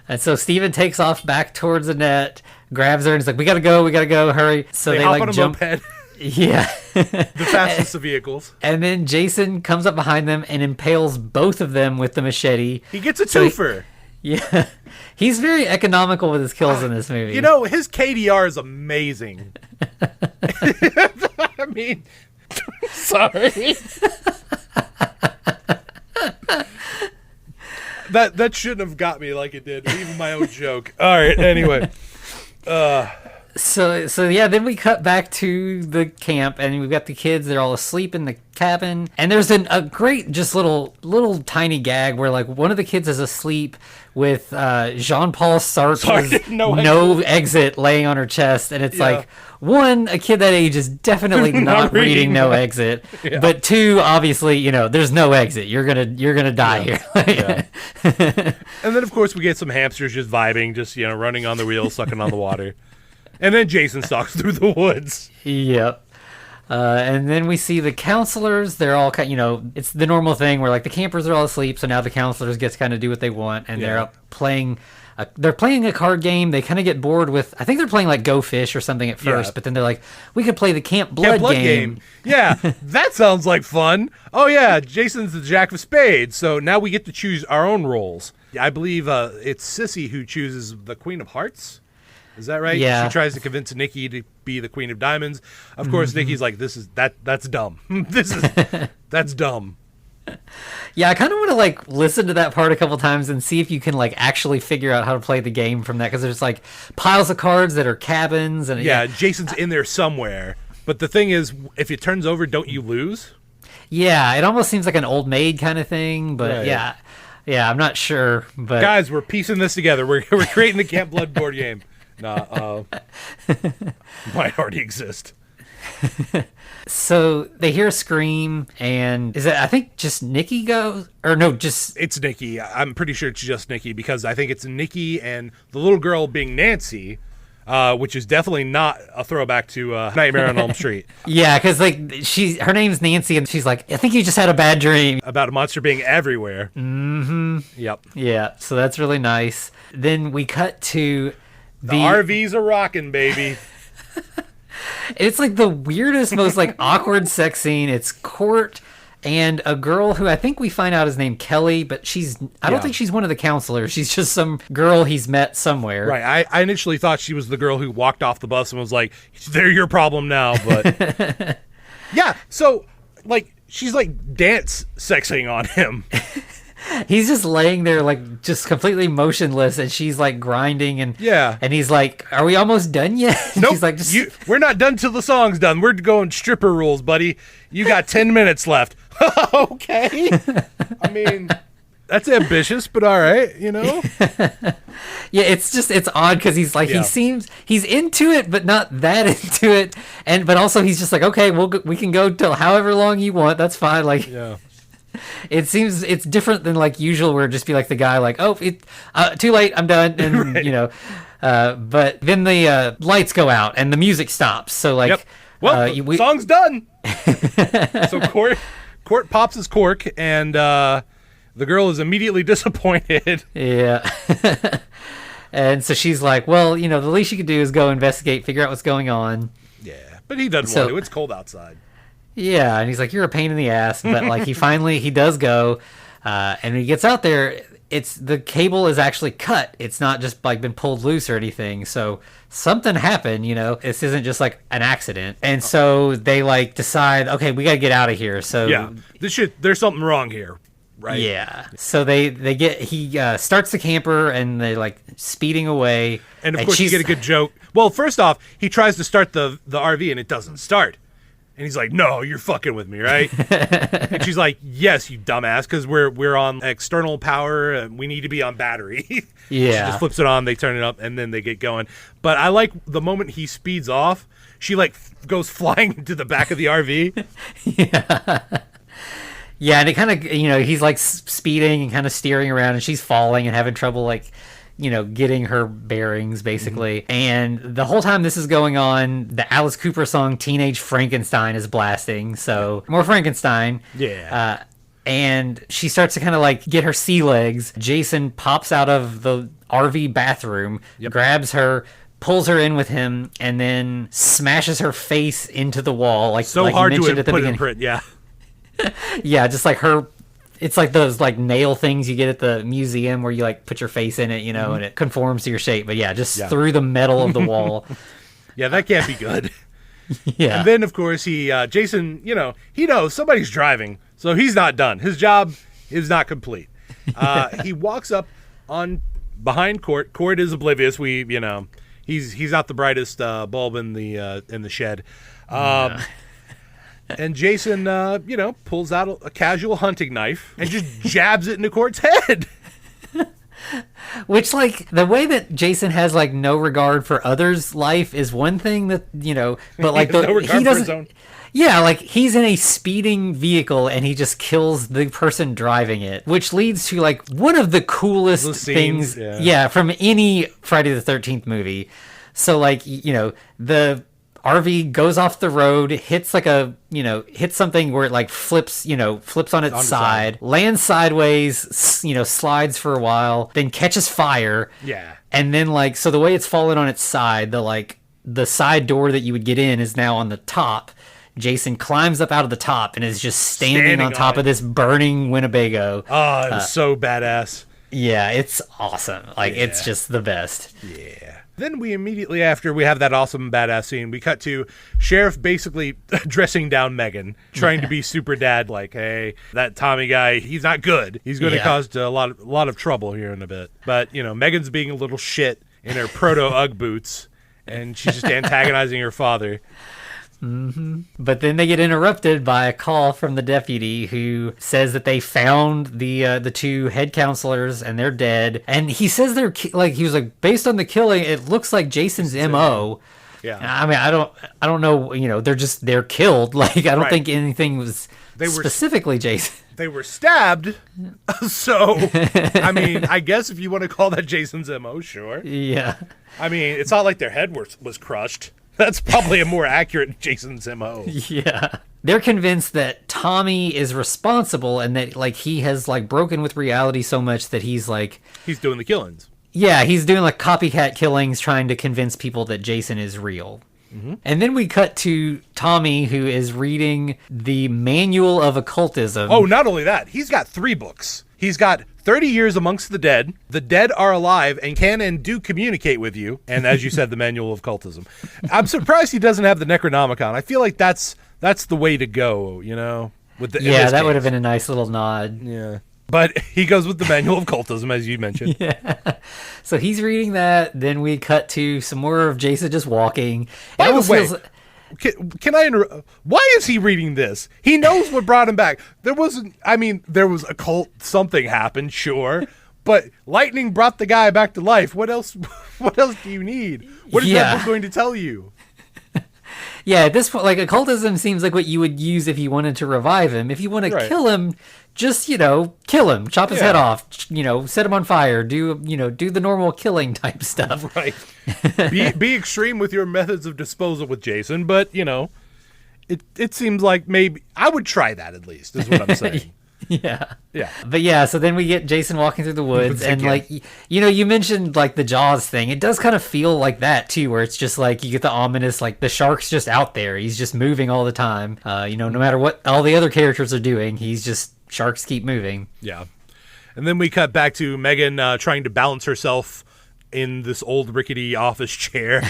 And so Steven takes off back towards Annette, grabs her, and is like, we gotta go, hurry. So they hop like on a jump. moped. Yeah. The fastest of vehicles. And then Jason comes up behind them and impales both of them with the machete. He gets a twofer. Yeah. He's very economical with his kills in this movie. You know, his KDR is amazing. I mean, sorry. That shouldn't have got me like it did, even my own joke. All right, anyway. So yeah, then we cut back to the camp, and we've got the kids. They're all asleep in the cabin, and there's a great just little tiny gag where like one of the kids is asleep with Jean-Paul Sartre's no exit laying on her chest, and it's like, one, a kid that age is definitely not reading No Exit, but two, obviously, you know, there's no exit. You're gonna die here. And then of course we get some hamsters just vibing, just running on the wheels, sucking on the water. And then Jason stalks through the woods. Yep. And then we see the counselors. They're all it's the normal thing where like the campers are all asleep, so now the counselors get to kind of do what they want, and they're up playing. They're playing a card game. They kind of get bored with. I think they're playing like Go Fish or something at first, but then they're like, we could play the Camp Blood game. Yeah, that sounds like fun. Oh yeah, Jason's the Jack of Spades, so now we get to choose our own roles. I believe it's Sissy who chooses the Queen of Hearts. Is that right? Yeah. She tries to convince Nikki to be the Queen of Diamonds. Of course, Nikki's like, that's dumb. That's dumb. Yeah, I kind of want to like listen to that part a couple times and see if you can like actually figure out how to play the game from that, because there's like piles of cards that are cabins and Jason's in there somewhere. But the thing is, if it turns over, don't you lose? Yeah, it almost seems like an old maid kind of thing, but yeah, I'm not sure. But guys, we're piecing this together. We're creating the Camp Blood board game. Nah, might already exist. So they hear a scream, and is it, I think, just Nikki goes? Or no, just... It's Nikki. I'm pretty sure it's just Nikki, because I think it's Nikki and the little girl being Nancy, which is definitely not a throwback to Nightmare on Elm Street. Yeah, because like her name's Nancy, and she's like, I think you just had a bad dream. About a monster being everywhere. Mm-hmm. Yep. Yeah, so that's really nice. Then we cut to... The RVs are rocking, baby. It's like the weirdest, most like awkward sex scene. It's Court and a girl who I think we find out is named Kelly, but I don't think she's one of the counselors. She's just some girl he's met somewhere. Right. I initially thought she was the girl who walked off the bus and was like, they're your problem now. But yeah, so like she's like dance sexing on him. He's just laying there like just completely motionless, and she's like grinding, and he's like, are we almost done yet? Nope. She's like, we're not done till the song's done. We're going stripper rules, buddy. You got 10 minutes left. Okay. I mean, that's ambitious, but all right, Yeah, it's odd because he's like, he's into it, but not that into it, but also he's just like, okay, we can go till however long you want. That's fine. Like, it seems it's different than like usual, where it'd just be like the guy like, oh, too late, I'm done, and right. But then the lights go out and the music stops. So like, the song's done. So Court pops his cork, and the girl is immediately disappointed. Yeah. And so she's like, well, the least you could do is go investigate, figure out what's going on. Yeah, but he doesn't want to. It's cold outside. Yeah, and he's like, you're a pain in the ass, but like he does go, and when he gets out there, the cable is actually cut. It's not just like been pulled loose or anything. So something happened, This isn't just like an accident. And so they like decide, okay, we got to get out of here. So there's something wrong here. Right. Yeah. So he starts the camper, and they're like speeding away. And of course you get a good joke. Well, first off, he tries to start the RV and it doesn't start. And he's like, no, you're fucking with me, right? And she's like, yes, you dumbass, because we're on external power and we need to be on battery. Yeah. She just flips it on, they turn it up, and then they get going. But I like the moment he speeds off, she like goes flying into the back of the RV. Yeah. Yeah, and it kind of, he's like speeding and kind of steering around, and she's falling and having trouble like, getting her bearings, basically. Mm-hmm. And the whole time this is going on, the Alice Cooper song Teenage Frankenstein is blasting. So more Frankenstein. Yeah. and she starts to kind of like get her sea legs. Jason pops out of the RV bathroom, grabs her, pulls her in with him, and then smashes her face into the wall. Like so like hard you to mentioned at the put beginning. in print. Yeah. Yeah, just like her. It's like those like nail things you get at the museum where you like put your face in it, you know, and it conforms to your shape. But yeah, just through the metal of the wall. Yeah, that can't be good. Yeah. And then, of course, Jason, he knows somebody's driving, so he's not done. His job is not complete. He walks up on behind Court. Court is oblivious. He's not the brightest bulb in the shed. And Jason, pulls out a casual hunting knife and just jabs it into Court's head. Which, like, the way that Jason has, like, no regard for others' life is one thing that, but, like, no regard he for doesn't. his own. Yeah, like, he's in a speeding vehicle and he just kills the person driving it, which leads to, like, one of the coolest things, from any Friday the 13th movie. So, like, the RV goes off the road, hits like hits something where it like flips on its side, lands sideways, slides for a while, then catches fire. Yeah. And then like, so the way it's fallen on its side, the side door that you would get in is now on the top. Jason climbs up out of the top and is just standing on top of this burning Winnebago. Oh, it was so badass. Yeah, it's awesome. Like, it's just the best. Yeah. Then we immediately after we have that awesome badass scene, we cut to Sheriff basically dressing down Megan, trying to be super dad, like, hey, that Tommy guy, he's not good. He's going to cause a lot of trouble here in a bit. But, Megan's being a little shit in her proto Ugg boots, and she's just antagonizing her father. Mm-hmm. But then they get interrupted by a call from the deputy who says that they found the two head counselors and they're dead. And he says he was like, based on the killing, it looks like Jason's MO. Yeah. I mean, I don't know. They're killed. Like, I don't think anything was specifically Jason. They were stabbed. So, I mean, I guess if you want to call that Jason's MO, sure. Yeah. I mean, it's not like their head was crushed. That's probably a more accurate Jason's MO. Yeah. They're convinced that Tommy is responsible and that, like, he has, like, broken with reality so much that he's, like... He's doing the killings. Yeah, he's doing, like, copycat killings, trying to convince people that Jason is real. Mm-hmm. And then we cut to Tommy, who is reading the Manual of Occultism. Oh, not only that. He's got 3 books. He's got 30 Years Amongst the Dead. The Dead Are Alive and Can and Do Communicate with You. And as you said, the Manual of Occultism. I'm surprised he doesn't have the Necronomicon. I feel like that's the way to go, with the that would have been a nice little nod. Yeah. But he goes with the Manual of Occultism, as you mentioned. Yeah. So he's reading that. Then we cut to some more of Jason just walking. By the way, can I interrupt? Why is he reading this? He knows what brought him back. There was occult, something happened, sure. But lightning brought the guy back to life. What else do you need? What is that book going to tell you? Yeah, at this point, like, occultism seems like what you would use if you wanted to revive him. If you want to kill him, just, kill him, chop his head off, set him on fire, do the normal killing type stuff. Right. Be extreme with your methods of disposal with Jason, but, it seems like maybe I would try that at least, is what I'm saying. Yeah. Yeah. But yeah, so then we get Jason walking through the woods and like, you mentioned like the Jaws thing. It does kind of feel like that too, where it's just like you get the ominous, like the shark's just out there. He's just moving all the time. No matter what all the other characters are doing, sharks keep moving. Yeah. And then we cut back to Megan trying to balance herself in this old rickety office chair.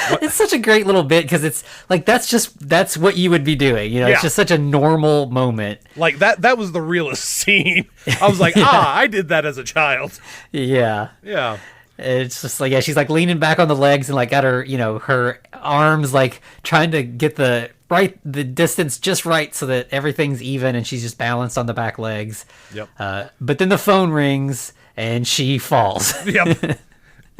It's such a great little bit because it's like that's what you would be doing. It's just such a normal moment. Like that was the realest scene. I was like, I did that as a child. Yeah. Yeah. It's just like, she's like leaning back on the legs and like got her, her arms like trying to get the distance just right so that everything's even and she's just balanced on the back legs. Yep. But then the phone rings and she falls. Yep.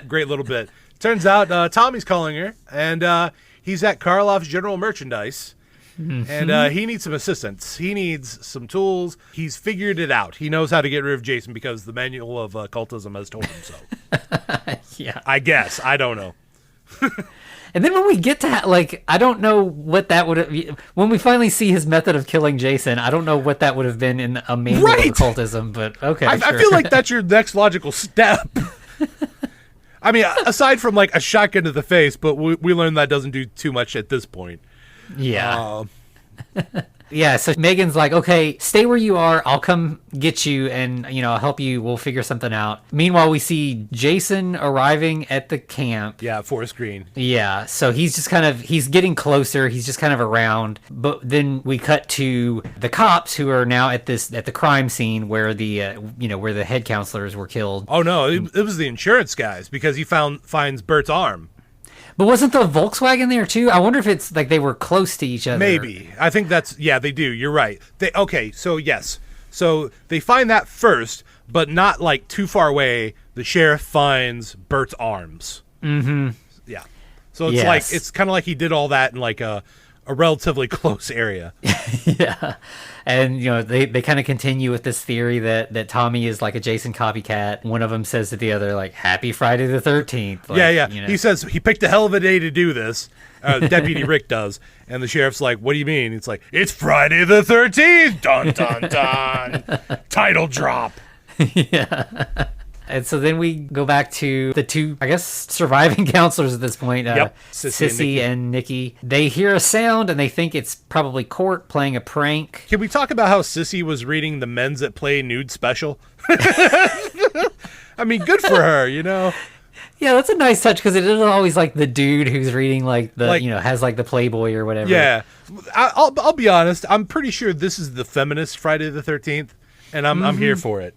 Great little bit. Turns out Tommy's calling her, and he's at Karloff's General Merchandise, and he needs some assistance. He needs some tools. He's figured it out. He knows how to get rid of Jason because the Manual of Occultism has told him so. Yeah. I guess. I don't know. And then when we get to, like, I don't know what that would have... When we finally see his method of killing Jason, I don't know what that would have been in a manual of occultism, but okay, I feel like that's your next logical step. I mean, aside from, like, a shotgun to the face, but we learned that doesn't do too much at this point. Yeah. Yeah, so Megan's like, okay, stay where you are. I'll come get you and, I'll help you. We'll figure something out. Meanwhile, we see Jason arriving at the camp. Yeah, Forest Green. Yeah, so he's just he's getting closer. He's just kind of around. But then we cut to the cops who are now at the crime scene where where the head counselors were killed. Oh, no, it was the insurance guys because he finds Bert's arm. But wasn't the Volkswagen there too? I wonder if it's like they were close to each other. Maybe. I think they do. You're right. So yes. So they find that first, but not like too far away. The sheriff finds Bert's arms. Mm-hmm. Yeah. So it's kind of like he did all that in like a relatively close area. Yeah. And, they kind of continue with this theory that Tommy is like a Jason copycat. One of them says to the other, like, happy Friday the 13th. Like, yeah. He says he picked a hell of a day to do this. Deputy Rick does. And the sheriff's like, what do you mean? It's like, it's Friday the 13th. Dun, dun, dun. Title drop. Yeah. And so then we go back to the two, I guess, surviving counselors at this point, Sissy and Nikki. They hear a sound and they think it's probably Court playing a prank. Can we talk about how Sissy was reading the Men's at Play nude special? I mean, good for her, Yeah, that's a nice touch because it isn't always like the dude who's reading has like the Playboy or whatever. Yeah, I'll be honest. I'm pretty sure this is the feminist Friday the 13th, and I'm here for it.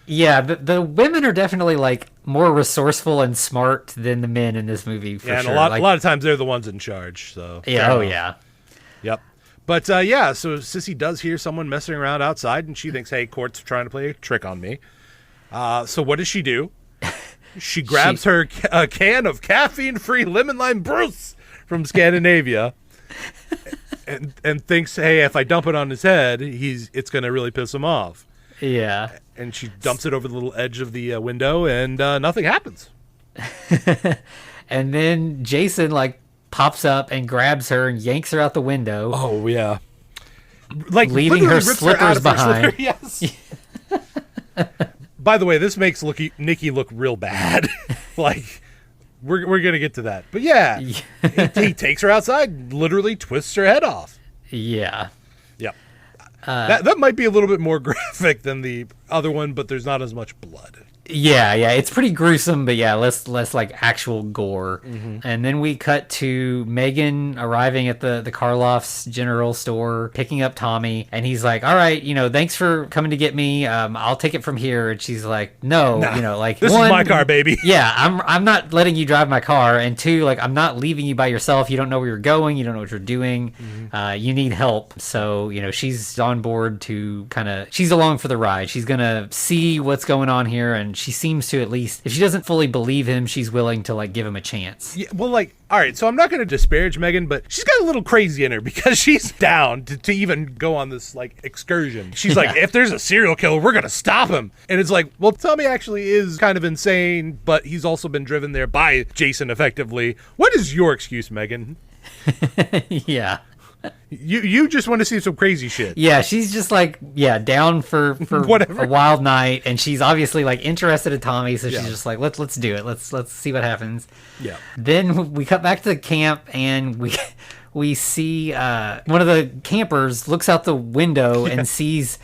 Yeah, the women are definitely like more resourceful and smart than the men in this movie. For and sure. a lot of times they're the ones in charge. So yeah, yeah, yep. But so Sissy does hear someone messing around outside, and she thinks, "Hey, Court's trying to play a trick on me." So what does she do? She grabs her a can of caffeine-free lemon lime Bruce from Scandinavia, and thinks, "Hey, if I dump it on his head, it's going to really piss him off." Yeah. And she dumps it over the little edge of the window, and nothing happens. And then Jason, pops up and grabs her and yanks her out the window. Oh, yeah. Like, leaving her slippers behind. Yes. By the way, this makes Nikki look real bad. We're going to get to that. But yeah, he takes her outside, literally twists her head off. Yeah. Yep. That might be a little bit more graphic than the other one, but there's not as much blood. Yeah, it's pretty gruesome, but yeah, less actual gore. Mm-hmm. And then we cut to Megan arriving at the Karloff's general store, picking up Tommy, and he's like, "All right, thanks for coming to get me. I'll take it from here." And she's like, "No, this is my car, baby." Yeah, I'm not letting you drive my car, and two, I'm not leaving you by yourself. You don't know where you're going. You don't know what you're doing. Mm-hmm. You need help. So she's on board to she's along for the ride. She's gonna see what's going on here, and she seems to, at least, if she doesn't fully believe him, she's willing to give him a chance. Yeah, well, all right, so I'm not going to disparage Megan, but she's got a little crazy in her because she's down to even go on this excursion. She's like, if there's a serial killer, we're going to stop him. And it's like, well, Tommy actually is kind of insane, but he's also been driven there by Jason effectively. What is your excuse, Megan? Yeah. You just want to see some crazy shit. Yeah, she's just down for whatever, a wild night, and she's obviously interested in Tommy, so she's just like, let's do it. Let's see what happens. Yeah. Then we cut back to the camp, and we see one of the campers looks out the window and sees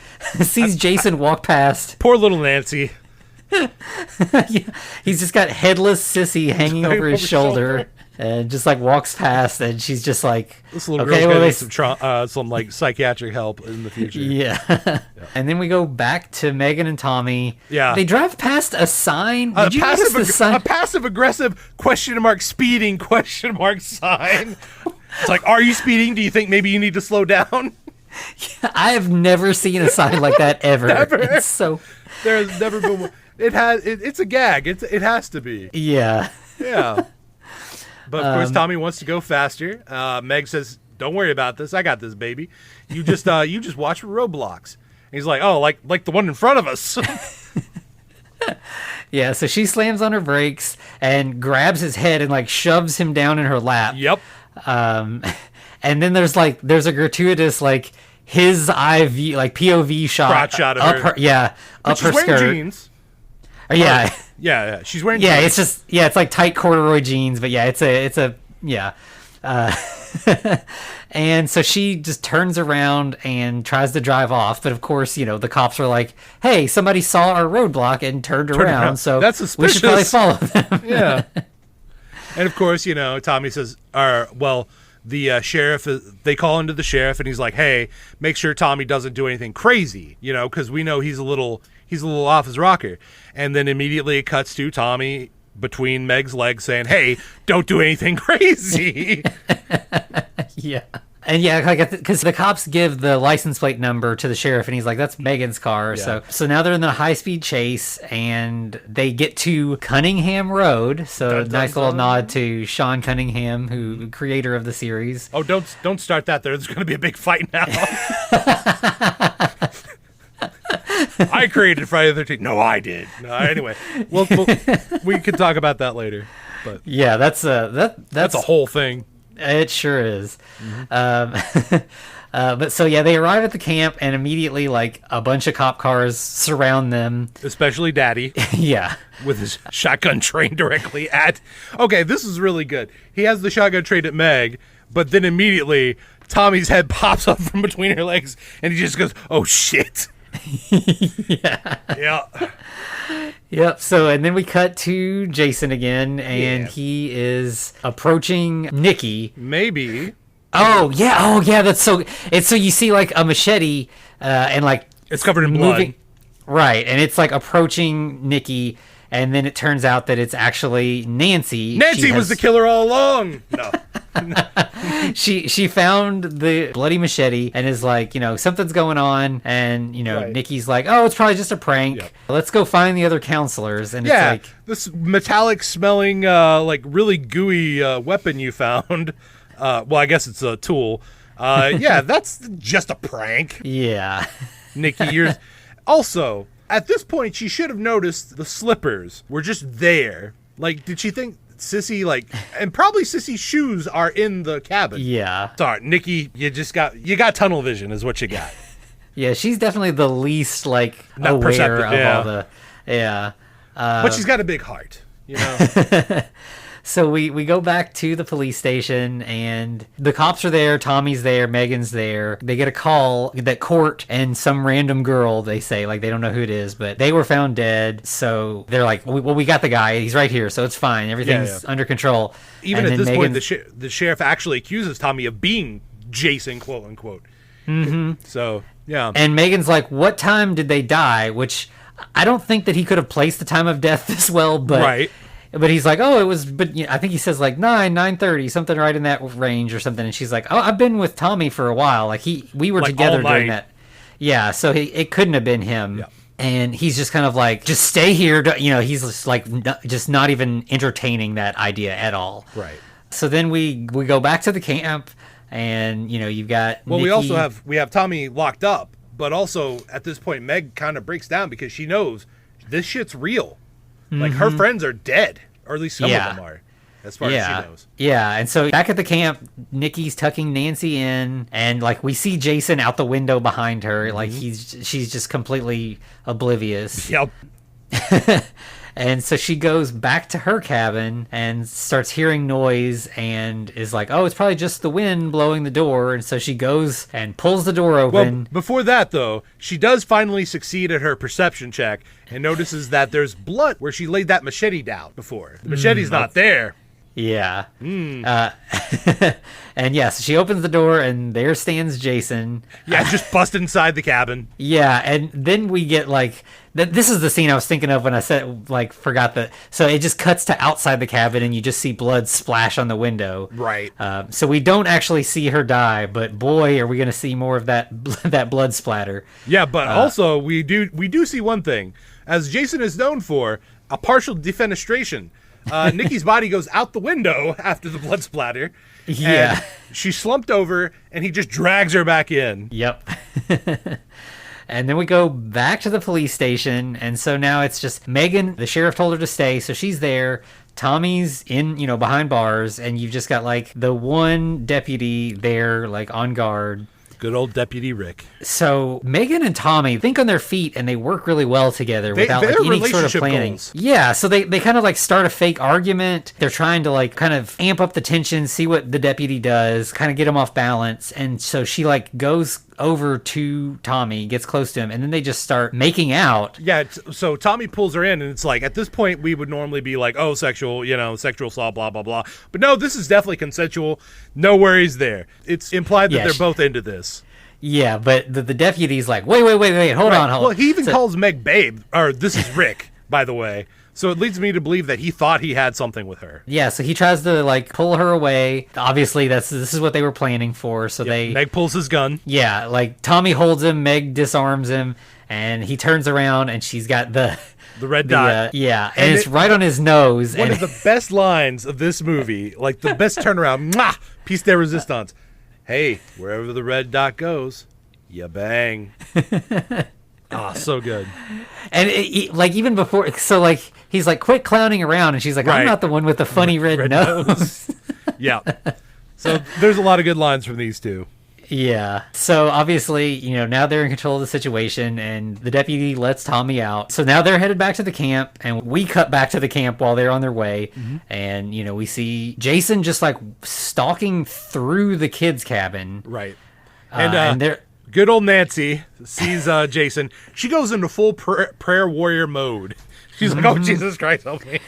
Jason walk past. Poor little Nancy. Yeah, he's just got headless Sissy hanging over his shoulder. And just walks past, and she's just like, "This little girl's gonna need some psychiatric help in the future." Yeah. And then we go back to Megan and Tommy. Yeah, they drive past a sign. Did you notice the sign? A passive aggressive speeding sign. It's like, are you speeding? Do you think maybe you need to slow down? Yeah, I have never seen a sign like that ever. Never. It's so there's never been. It's a gag. It has to be. Yeah. Yeah. But of course, Tommy wants to go faster. Meg says, "Don't worry about this. I got this, baby. You just watch for roadblocks." And he's like, "Oh, like the one in front of us." Yeah, so she slams on her brakes and grabs his head and like shoves him down in her lap. Yep. And then there's a gratuitous like his IV like POV shot, Crotch shot of up her. Yeah, But up she's her wearing skirt. jeans. Yeah. Yeah, she's wearing Yeah, jeans. it's like tight corduroy jeans, but yeah, it's a yeah. And so she just turns around and tries to drive off, but of course, the cops are like, "Hey, somebody saw our roadblock and turned around, so That's we should probably suspicious." follow them." Yeah. And of course, Tommy says, the sheriff, they call into the sheriff and he's like, "Hey, make sure Tommy doesn't do anything crazy, because we know he's a little off his rocker." And then immediately it cuts to Tommy between Meg's legs saying, "Hey, don't do anything crazy." Yeah. And yeah, because the cops give the license plate number to the sheriff, and he's like, "That's Megan's car." Yeah. So now they're in the high-speed chase, and they get to Cunningham Road. So Dun, dun, nice little dun. nod to Sean Cunningham, who creator of the series. Oh, don't start that there. There's going to be a big fight now. I created Friday the 13th. No, I did. No, anyway, we can talk about that later. But Yeah, that's that's a whole thing. It sure is. But so yeah, they arrive at the camp, and immediately like a bunch of cop cars surround them. Especially Daddy. Yeah. With his shotgun trained directly at... Okay, this is really good. He has the shotgun trained at Meg, but then immediately Tommy's head pops up from between her legs, and he just goes, "Oh, shit." Yeah. Yeah. Yep. So, and then we cut to Jason again, and Yeah. he is approaching Nikki. Maybe. Oh yeah. That's so. It's so you see like a machete, and like It's covered in blood. Right, and it's like approaching Nikki, and then it turns out that it's actually Nancy. Nancy was the killer all along. No. She found the bloody machete and is like, something's going on, and Right. Nikki's like, "Oh, it's probably just a prank. Yep. Let's go find the other counselors." And Yeah, it's like, this metallic smelling, like really gooey weapon you found. Well, I guess it's a tool. Yeah, that's just a prank. yeah. Nikki, you're... Also, at this point, she should have noticed the slippers were just there. Like, did she think Sissy, and probably Sissy's shoes are in the cabin. Yeah. Sorry, Nikki, you got tunnel vision is what you got. Yeah, she's definitely the least Not aware perceptive, of yeah. all the But she's got a big heart, you know? So we go back to the police station, and the cops are there, Tommy's there, Megan's there. They get a call that Court and some random girl, they say, like, they don't know who it is, but they were found dead. So they're like, well, we got the guy. He's right here, so it's fine. Everything's under control. Even And at then this point, Megan's- the sheriff actually accuses Tommy of being Jason, quote unquote. Mm-hmm. So, yeah. And Megan's like, "What time did they die?" Which I don't think that he could have placed the time of death this well, but... Right. But he's like, "Oh, it was," but I think he says like 9:30, something right in that range or something. And she's like, "Oh, I've been with Tommy for a while. Like we were Like together all during night." that." Yeah, so it couldn't have been him. Yeah. And he's just kind of like, "Just stay here." He's just like, just not even entertaining that idea at all. Right. So then we go back to the camp, and you've got. Well, Nikki. we also have Tommy locked up, but also at this point, Meg kind of breaks down because she knows this shit's real. Like, her friends are dead, or at least some of them are, as far as she knows. Yeah, and so back at the camp, Nikki's tucking Nancy in, and like we see Jason out the window behind her, like she's just completely oblivious. Yep. And so she goes back to her cabin and starts hearing noise and is like, "Oh, it's probably just the wind blowing the door." And so she goes and pulls the door open. Well, before that, though, she does finally succeed at her perception check and notices that there's blood where she laid that machete down before. The machete's not there. Yeah. And yes, she opens the door and there stands Jason. Yeah, just bust inside the cabin. Yeah, and then we get like this is the scene I was thinking of when I said forgot that. So it just cuts to outside the cabin and you just see blood splash on the window. Right. So we don't actually see her die, but boy, are we going to see more of that that blood splatter. Yeah, but also we do see one thing, as Jason is known for, a partial defenestration. Nikki's body goes out the window after the blood splatter. Yeah. And she's slumped over, and he just drags her back in. Yep. And then we go back to the police station, and so now it's just Megan. The sheriff told her to stay, so she's there. Tommy's in, behind bars, and you've just got, like, the one deputy there, like, on guard. Good old Deputy Rick. So Megan and Tommy think on their feet, and they work really well together without like any sort of planning. Goals. Yeah, so they kind of like start a fake argument. They're trying to like kind of amp up the tension, see what the deputy does, kind of get him off balance. And so she like goes over to Tommy, gets close to him, and then they just start making out. Yeah, so Tommy pulls her in, and it's like, at this point, we would normally be like, oh, sexual assault, blah, blah, blah. But no, this is definitely consensual. No worries there. It's implied that they're both into this. Yeah, but the deputy's like, wait, hold on. Well, he even calls Meg babe, or this is Rick, by the way. So it leads me to believe that he thought he had something with her. Yeah, so he tries to like pull her away. Obviously, this is what they were planning for. So Meg pulls his gun. Yeah, like Tommy holds him, Meg disarms him, and he turns around and she's got the red dot. And it's right on his nose. One of the best lines of this movie, like the best turnaround, piece de resistance. Hey, wherever the red dot goes, you bang. So good. And like even before, so like he's like, quit clowning around, and she's like, I'm not the one with the funny red nose. Yeah. So there's a lot of good lines from these two. Yeah. So obviously, now they're in control of the situation, and the deputy lets Tommy out. So now they're headed back to the camp, and we cut back to the camp while they're on their way. Mm-hmm. And, we see Jason just like stalking through the kids' cabin. Right. And they're... Good old Nancy sees Jason. She goes into full prayer warrior mode. She's like, oh, Jesus Christ, help me.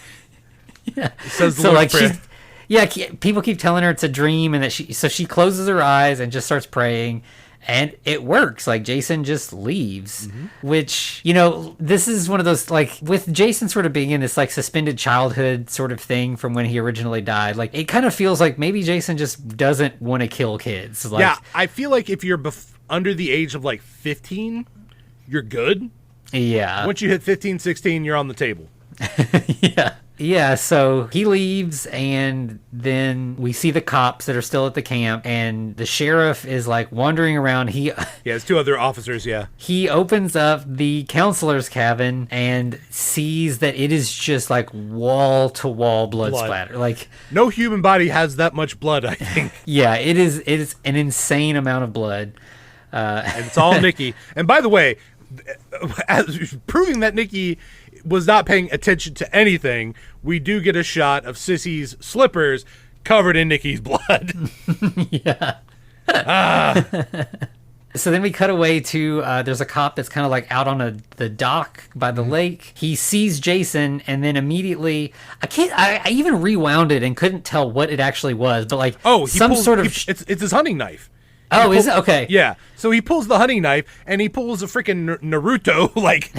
Yeah. Says the Lord's Prayer. Yeah, people keep telling her it's a dream, and that she closes her eyes and just starts praying, and it works. Like, Jason just leaves, which, this is one of those, like, with Jason sort of being in this, like, suspended childhood sort of thing from when he originally died, like, it kind of feels like maybe Jason just doesn't want to kill kids. Like, yeah, I feel like if you're under the age of, like, 15, you're good. Yeah. Once you hit 15, 16, you're on the table. Yeah. Yeah, so he leaves, and then we see the cops that are still at the camp, and the sheriff is like wandering around. There's two other officers, yeah. He opens up the counselor's cabin and sees that it is just like wall-to-wall blood splatter. Like, no human body has that much blood, I think. Yeah, it is an insane amount of blood. And it's all Nikki. And by the way, proving that Nikki was not paying attention to anything, we do get a shot of Sissy's slippers covered in Nikki's blood. Yeah. So then we cut away to there's a cop that's kind of like out on the dock by the lake. He sees Jason, and then immediately I even rewound it and couldn't tell what it actually was, but like it's his hunting knife. Oh, is it? Okay. Yeah. So he pulls the hunting knife, and he pulls a freaking Naruto like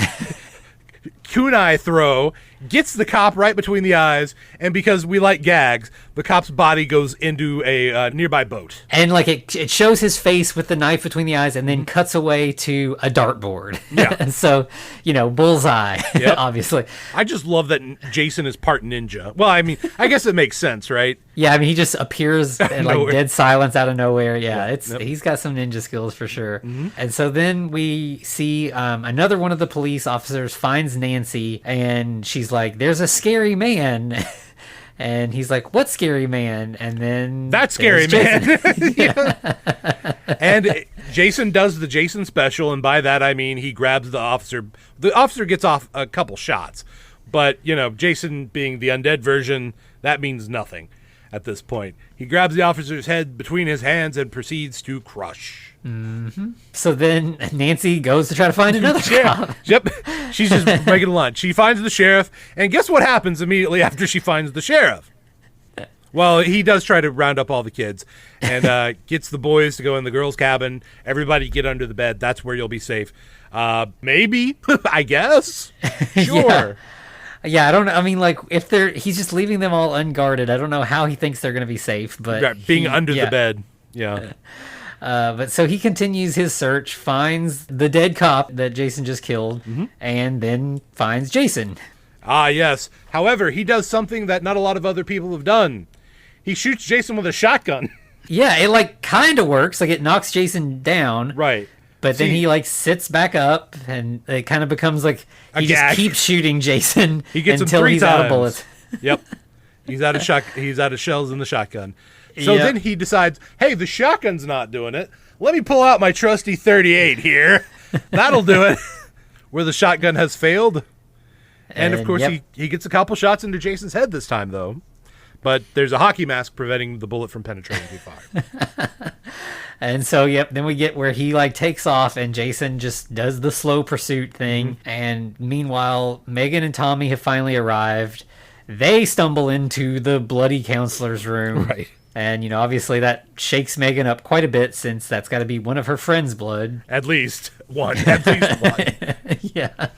kunai throw, gets the cop right between the eyes, and because we like gags, the cop's body goes into a nearby boat. And like it shows his face with the knife between the eyes, and then cuts away to a dartboard. Yeah. So, bullseye, yep. Obviously. I just love that Jason is part ninja. Well, I mean, I guess it makes sense, right? Yeah, I mean, he just appears in like dead silence out of nowhere. Yeah, he's got some ninja skills for sure. Mm-hmm. And so then we see another one of the police officers finds Nancy, and she's like, there's a scary man. And he's like, what scary man? And then that scary man. And Jason does the Jason special, and by that I mean he grabs the officer. The officer gets off a couple shots, but Jason being the undead version, that means nothing at this point. He grabs the officer's head between his hands and proceeds to crush. Mm-hmm. So then Nancy goes to try to find another cop. Yep. She's just making lunch. She finds the sheriff, and guess what happens immediately after she finds the sheriff? Well, he does try to round up all the kids and gets the boys to go in the girls' cabin. Everybody get under the bed. That's where you'll be safe. Maybe, I guess. Sure. Yeah, I don't know. I mean, like, he's just leaving them all unguarded. I don't know how he thinks they're going to be safe, but being under the bed. Yeah. But so he continues his search, finds the dead cop that Jason just killed, and then finds Jason. Ah, yes. However, he does something that not a lot of other people have done. He shoots Jason with a shotgun. Yeah, it like kind of works. Like, it knocks Jason down. Right. But then he like sits back up, and it kind of becomes like he just keeps shooting Jason he gets until him 3 he's times. out of bullets. Yep. He's out of shells in the shotgun. So then he decides, hey, the shotgun's not doing it. Let me pull out my trusty 38 here. That'll do it. Where the shotgun has failed. And of course, he gets a couple shots into Jason's head this time, though. But there's a hockey mask preventing the bullet from penetrating too far. And so, then we get where he like takes off, and Jason just does the slow pursuit thing. And meanwhile, Megan and Tommy have finally arrived. They stumble into the bloody counselor's room. Right. And, obviously that shakes Megan up quite a bit, since that's got to be one of her friend's blood. At least one. At least one. Yeah.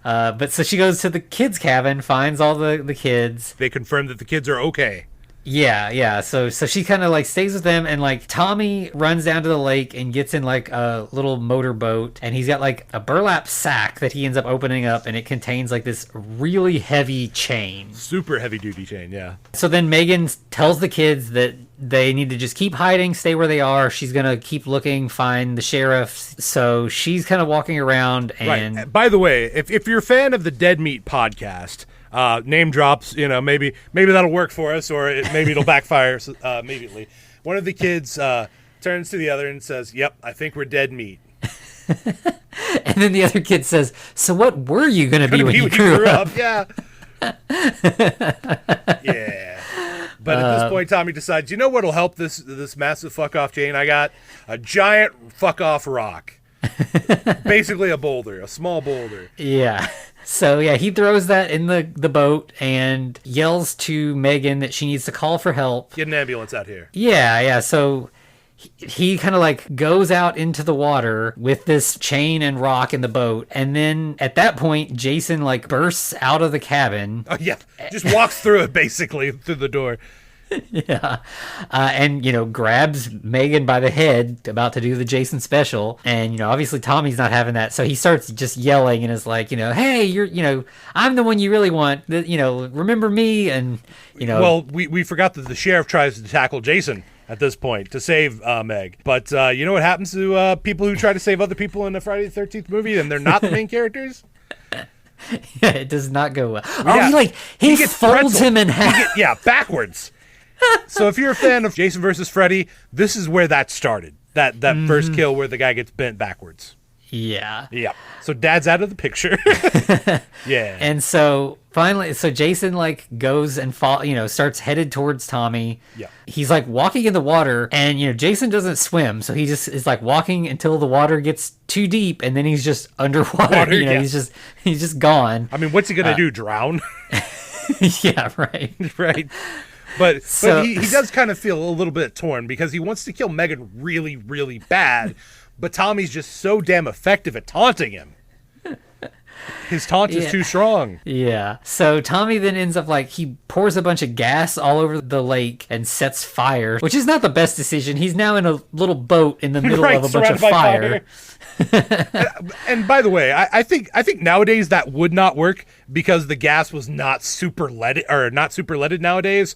But so she goes to the kids' cabin, finds all the kids. They confirm that the kids are okay. Yeah. So she kind of like stays with them, and like Tommy runs down to the lake and gets in like a little motorboat, and he's got like a burlap sack that he ends up opening up, and it contains like this really heavy chain. Super heavy duty chain, yeah. So then Megan tells the kids that they need to just keep hiding, stay where they are. She's going to keep looking, find the sheriff. So she's kind of walking around. And right. By the way, if you're a fan of the Dead Meat podcast, name drops, maybe that'll work for us, or maybe it'll backfire immediately. One of the kids turns to the other and says, "Yep, I think we're dead meat." And then the other kid says, "So what were you going to be when you grew up?" Yeah. Yeah. But at this point, Tommy decides, you know what'll help this massive fuck off chain I got? A giant fuck off rock. Basically a boulder, a small boulder. Yeah. So he throws that in the boat and yells to Megan that she needs to call for help. Get an ambulance out here. Yeah. So he kind of like goes out into the water with this chain and rock in the boat, and then at that point Jason like bursts out of the cabin. Oh yeah, just walks through it basically through the door. Yeah. And grabs Megan by the head, about to do the Jason special, and obviously Tommy's not having that, so he starts just yelling and is like, hey, you're I'm the one you really want, remember me. And well, we forgot that the sheriff tries to tackle Jason at this point to save Meg. But you know what happens to people who try to save other people in a Friday the 13th movie and they're not the main characters? Yeah, it does not go well. Yeah. Oh, he gets folds him in half. Backwards. So if you're a fan of Jason versus Freddy, this is where that started. That first kill where the guy gets bent backwards. Yeah. Yeah. So Dad's out of the picture. Yeah. And so finally, Jason like goes and starts headed towards Tommy. Yeah. He's like walking in the water, and Jason doesn't swim, so he just is like walking until the water gets too deep, and then he's just underwater. He's just gone. I mean, what's he gonna do? Drown? Yeah. Right. Right. But he does kind of feel a little bit torn because he wants to kill Megan really, really bad, but Tommy's just so damn effective at taunting him. His taunt is too strong. Yeah. So Tommy then ends up he pours a bunch of gas all over the lake and sets fire, which is not the best decision. He's now in a little boat in the middle of a bunch of fire. And by the way, I think nowadays that would not work because the gas was not super leaded nowadays,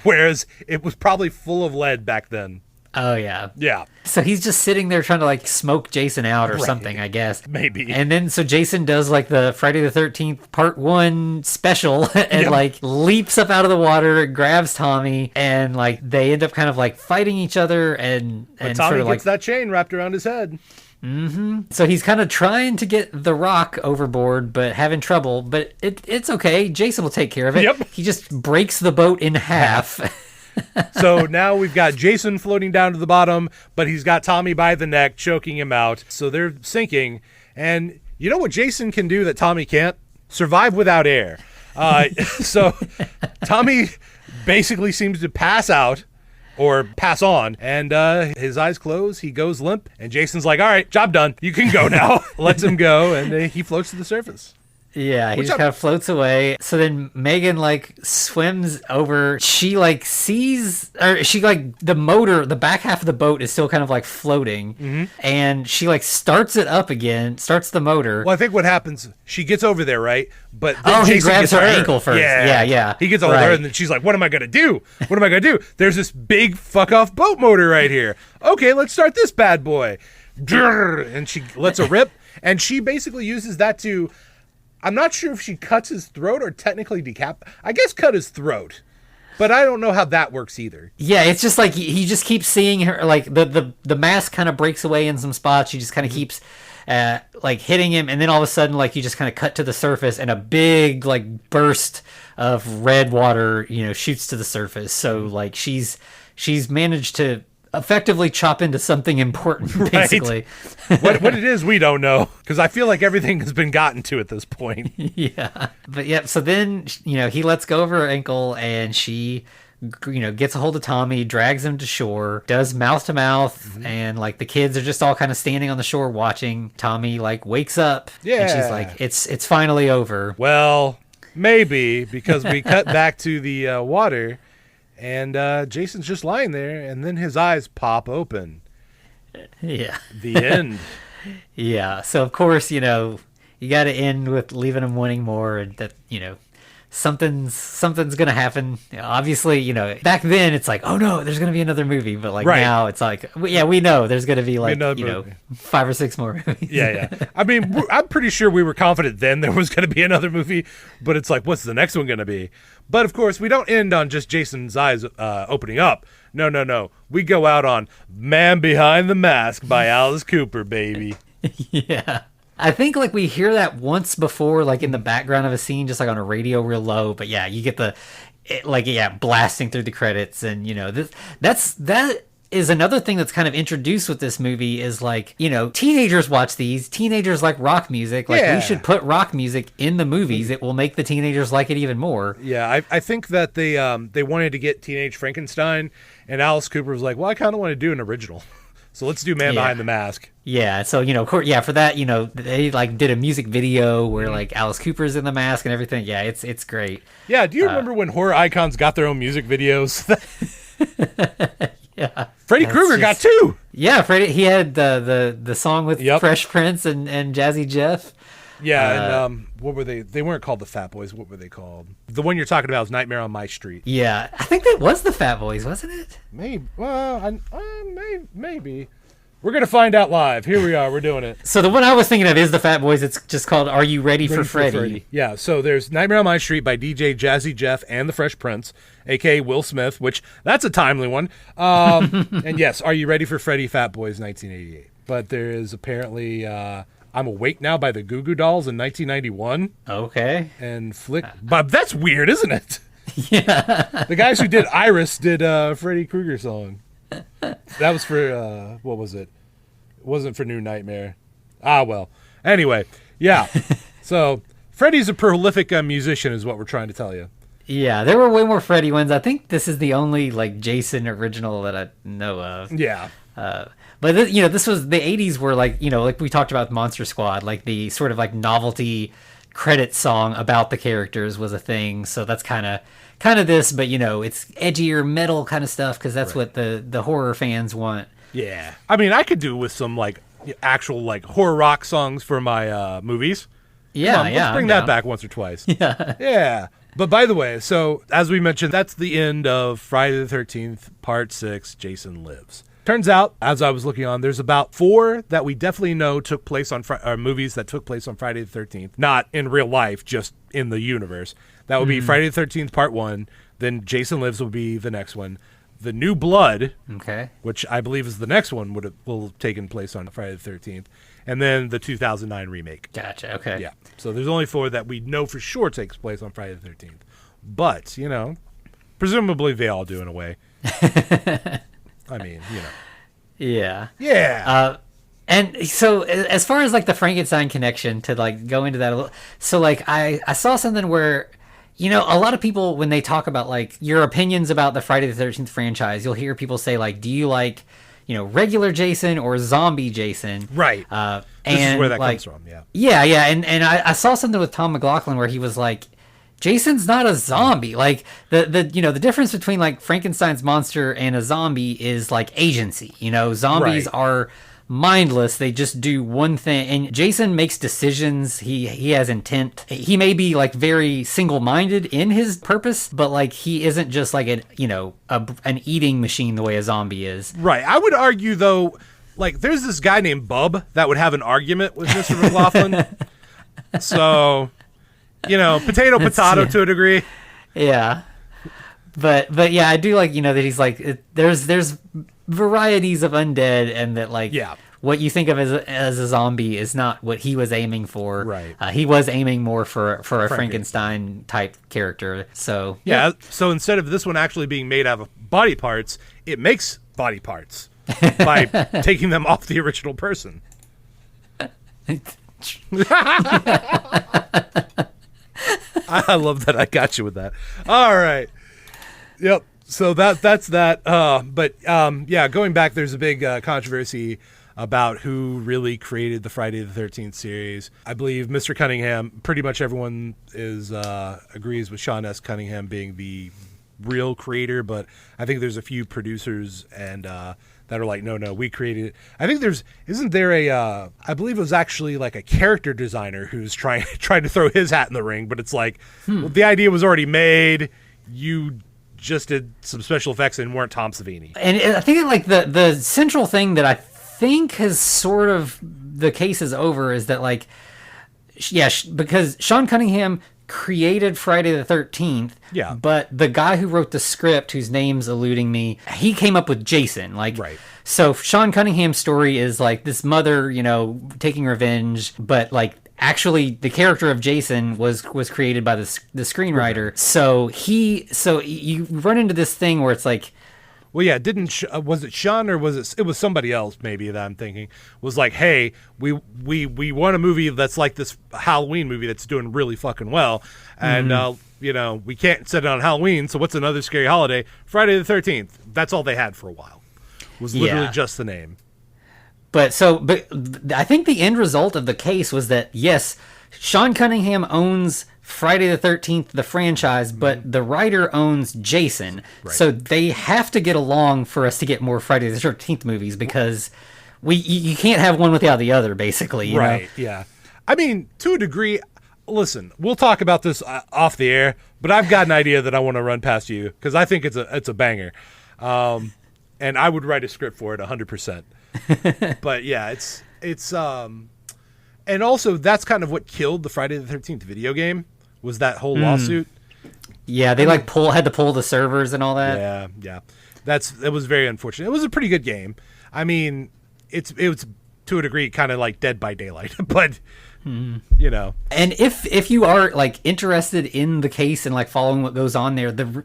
whereas it was probably full of lead back then. Oh yeah. Yeah. So he's just sitting there trying to smoke Jason out or something, I guess. Maybe. And then so Jason does the Friday the 13th Part 1 special and leaps up out of the water, grabs Tommy, and they end up kind of fighting each other, and Tommy sort of gets that chain wrapped around his head. Mm-hmm. So he's kind of trying to get the rock overboard, but having trouble. But it's okay. Jason will take care of it. Yep. He just breaks the boat in half. So now we've got Jason floating down to the bottom, but he's got Tommy by the neck, choking him out. So they're sinking. And you know what Jason can do that Tommy can't? Survive without air. So Tommy basically seems to pass out or pass on, and his eyes close, he goes limp, and Jason's like, all right, job done. You can go now. Lets him go, and he floats to the surface. Yeah, he just kind of floats away. So then Megan swims over. She sees, or she the motor, the back half of the boat is still kind of floating, and she starts it up again, starts the motor. Well, I think what happens, she gets over there, right? But then he Jason grabs gets her ankle first. Yeah. He gets over there, and then she's like, what am I gonna do? What am I gonna do? There's this big fuck off boat motor right here. Okay, let's start this bad boy. and she lets a rip, and she basically uses that to, I'm not sure if she cuts his throat or technically I guess cut his throat. But I don't know how that works either. Yeah, it's just like he just keeps seeing her, like the mask kind of breaks away in some spots. She just kind of keeps like hitting him, and then all of a sudden, like, you just kind of cut to the surface, and a big like burst of red water, shoots to the surface. So like she's managed to effectively chop into something important, basically. Right. what it is, we don't know, because I feel like everything has been gotten to at this point. Yeah. But yeah, so then, he lets go of her ankle, and she, gets a hold of Tommy, drags him to shore, does mouth to mouth, and like the kids are just all kind of standing on the shore watching. Tommy like wakes up, and she's like, it's finally over. Well, maybe, because we cut back to the water. And Jason's just lying there, and then his eyes pop open. Yeah. The end. Yeah. So, of course, you got to end with leaving him wanting more, and that, something's going to happen. Obviously, back then it's like, oh no, there's going to be another movie. But like now it's like, yeah, we know there's going to be like, 5 or 6 more movies. Yeah. I mean, I'm pretty sure we were confident then there was going to be another movie, but it's like, what's the next one going to be? But of course, we don't end on just Jason's eyes opening up. No. We go out on Man Behind the Mask by Alice Cooper, baby. Yeah. I think like we hear that once before, like in the background of a scene, just like on a radio real low. But yeah, you get blasting through the credits, and that is another thing that's kind of introduced with this movie is like, teenagers watch these. Teenagers like rock music. Like we should put rock music in the movies. It will make the teenagers like it even more. Yeah, I think that they wanted to get Teenage Frankenstein, and Alice Cooper was like, well, I kind of want to do an original. So let's do Man Behind the Mask. Yeah, so, of course, for that, they, like, did a music video where, like, Alice Cooper's in the mask and everything. Yeah, it's great. Yeah, do you remember when horror icons got their own music videos? Yeah. Freddy Krueger got 2! Yeah, Freddy, he had the song with Fresh Prince and Jazzy Jeff. Yeah, and what were they? They weren't called the Fat Boys. What were they called? The one you're talking about is Nightmare on My Street. Yeah, I think that was the Fat Boys, wasn't it? Maybe. Well, maybe. We're going to find out live. Here we are. We're doing it. So the one I was thinking of is the Fat Boys. It's just called Are You Ready for Freddy? Yeah, so there's Nightmare on My Street by DJ Jazzy Jeff and the Fresh Prince, a.k.a. Will Smith, which that's a timely one. And yes, Are You Ready for Freddy? Fat Boys, 1988. But there is apparently I'm Awake Now by the Goo Goo Dolls in 1991. Okay. And Bob, that's weird, isn't it? Yeah. The guys who did Iris did Freddy Krueger song. That was for, what was it? It wasn't for New Nightmare. Well. Anyway, yeah. So, Freddy's a prolific musician is what we're trying to tell you. Yeah, there were way more Freddy ones. I think this is the only, like, Jason original that I know of. Yeah. But, this was, the 80s were, like, like we talked about Monster Squad, like, the sort of, like, novelty credit song about the characters was a thing. So that's kind of this, but it's edgier metal kind of stuff because that's what the horror fans want. Yeah, I mean, I could do with some like actual like horror rock songs for my movies. Yeah, let's bring that back once or twice. Yeah. But by the way, so as we mentioned, that's the end of Friday the 13th, Part 6. Jason Lives. Turns out, as I was looking on, there's about 4 that we definitely know took place on movies that took place on Friday the 13th, not in real life, just in the universe. That would be Friday the 13th, Part 1. Then Jason Lives will be the next one. The New Blood, which I believe is the next one, will have taken place on Friday the 13th. And then the 2009 remake. Gotcha, okay. Yeah. So there's only 4 that we know for sure takes place on Friday the 13th. But, presumably they all do in a way. I mean, Yeah. Yeah. And so as far as like the Frankenstein connection to like go into that a little, so like I saw something where, a lot of people when they talk about like your opinions about the Friday the 13th franchise, you'll hear people say like, do you like, regular Jason or zombie Jason? Right. And this is where that like, comes from. Yeah. Yeah. And I saw something with Tom McLoughlin where he was like, Jason's not a zombie. Like the difference between like Frankenstein's monster and a zombie is like agency. Zombies are mindless. They just do one thing. And Jason makes decisions. He has intent. He may be like very single-minded in his purpose, but like he isn't just like an eating machine the way a zombie is. Right. I would argue though, like, there's this guy named Bub that would have an argument with Mr. McLoughlin. So, potato to a degree. Yeah. But yeah, I do like, that he's like, there's varieties of undead, and that, like, what you think of as a zombie is not what he was aiming for. Right. He was aiming more for a Frankenstein type character. So yeah. So instead of this one actually being made out of body parts, it makes body parts by taking them off the original person. I love that I got you with that. All right. Yep. So that's that. Going back, there's a big controversy about who really created the Friday the 13th series. I believe Mr. Cunningham, pretty much everyone agrees with Sean S. Cunningham being the real creator, but I think there's a few producers and that are like, no, we created it. I think isn't there I believe it was actually like a character designer who's trying to throw his hat in the ring, but it's like, well, the idea was already made. You just did some special effects and weren't Tom Savini. And I think like the central thing that I think has sort of the case is over is that, like, because Sean Cunningham created Friday the 13th, but the guy who wrote the script, whose name's eluding me, he came up with Jason. Like, right. So Sean Cunningham's story is like this mother, taking revenge, but like actually the character of Jason was created by the screenwriter. Okay. So you run into this thing where it's like, well, yeah, was it Sean or was it was somebody else maybe that I'm thinking was like, hey, we want a movie that's like this Halloween movie that's doing really fucking well, and we can't set it on Halloween, so what's another scary holiday? Friday the 13th. That's all they had for a while. Was literally just the name. But I think the end result of the case was that, yes, Sean Cunningham owns Friday the 13th, the franchise, but the writer owns Jason. Right. So they have to get along for us to get more Friday the 13th movies, because you can't have one without the other, basically. You know? Yeah. I mean, to a degree, listen, we'll talk about this off the air, but I've got an idea that I want to run past you because I think it's a banger. And I would write a script for it 100%. But yeah, it's and also that's kind of what killed the Friday the 13th video game, was that whole lawsuit. Yeah, they had to pull the servers and all that. Yeah. It was very unfortunate. It was a pretty good game. I mean, it was to a degree kind of like Dead by Daylight, but And if you are like interested in the case and like following what goes on there, the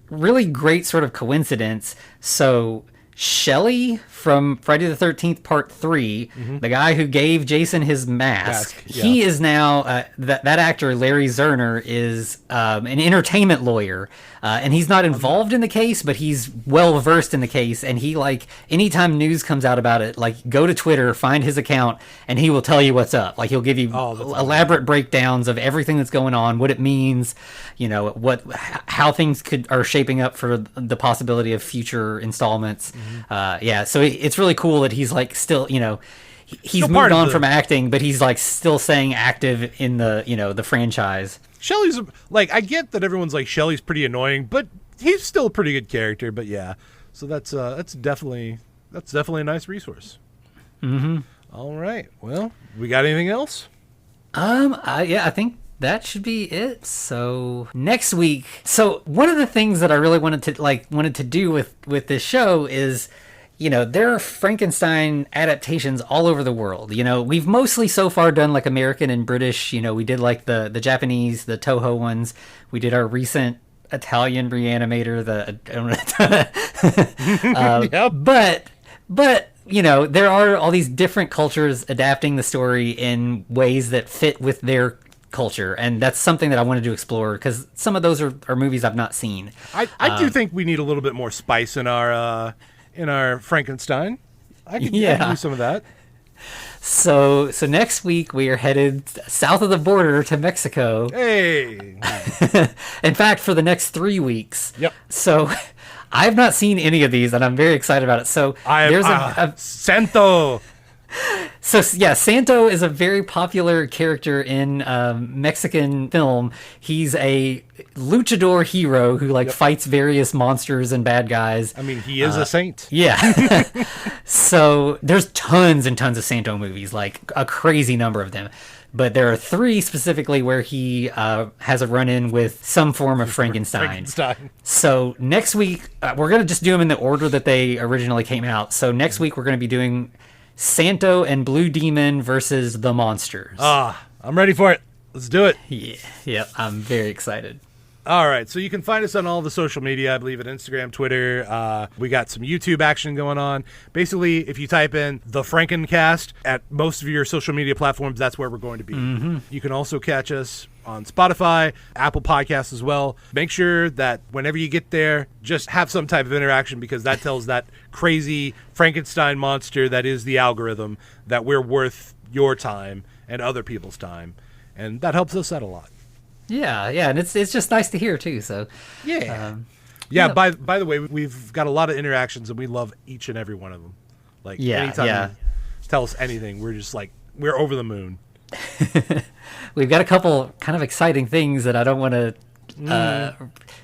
really great sort of coincidence. So Shelley from Friday the 13th Part 3, the guy who gave Jason his mask, he is now, that actor, Larry Zerner, is an entertainment lawyer. And he's not involved in the case, but he's well-versed in the case. And he, like, anytime news comes out about it, like, go to Twitter, find his account, and he will tell you what's up. Like, he'll give you elaborate breakdowns of everything that's going on, what it means, how things are shaping up for the possibility of future installments. So it's really cool that he's like still, he's moved on from acting, but he's like still staying active in the, the franchise. Shelley's like, I get that everyone's like Shelley's pretty annoying, but he's still a pretty good character. But yeah, so that's definitely a nice resource. All right, well, we got anything else? I think that should be it. So next week, one of the things that I really wanted to do with this show is, there are Frankenstein adaptations all over the world. We've mostly so far done like American and British. We did like the Japanese, the Toho ones. We did our recent Italian Reanimator. But there are all these different cultures adapting the story in ways that fit with their culture, and that's something that I wanted to explore because some of those are movies I've not seen. I do think we need a little bit more spice in our Frankenstein. I can do some of that. So next week we are headed south of the border to Mexico. Hey. In fact, for the next 3 weeks. Yep. So I've not seen any of these, and I'm very excited about it. So there's Santo. So yeah, Santo is a very popular character in Mexican film. He's a luchador hero who fights various monsters and bad guys. I mean, he is a saint. Yeah. So there's tons and tons of Santo movies, like a crazy number of them. But there are 3 specifically where he has a run-in with some form of Frankenstein. So next week, we're going to just do them in the order that they originally came out. So next week, we're going to be doing Santo and Blue Demon versus the Monsters. I'm ready for it. Let's do it. Yeah, I'm very excited. All right, so you can find us on all the social media, I believe, at Instagram, Twitter. We got some YouTube action going on. Basically, if you type in the Franken-Cast at most of your social media platforms, that's where we're going to be. Mm-hmm. You can also catch us on Spotify, Apple Podcasts as well. Make sure that whenever you get there, just have some type of interaction, because that tells that crazy Frankenstein monster that is the algorithm that we're worth your time and other people's time. And that helps us out a lot. Yeah, and it's just nice to hear too. So yeah. By the way, we've got a lot of interactions, and we love each and every one of them. Anytime you tell us anything, we're just we're over the moon. We've got a couple kind of exciting things that I don't want to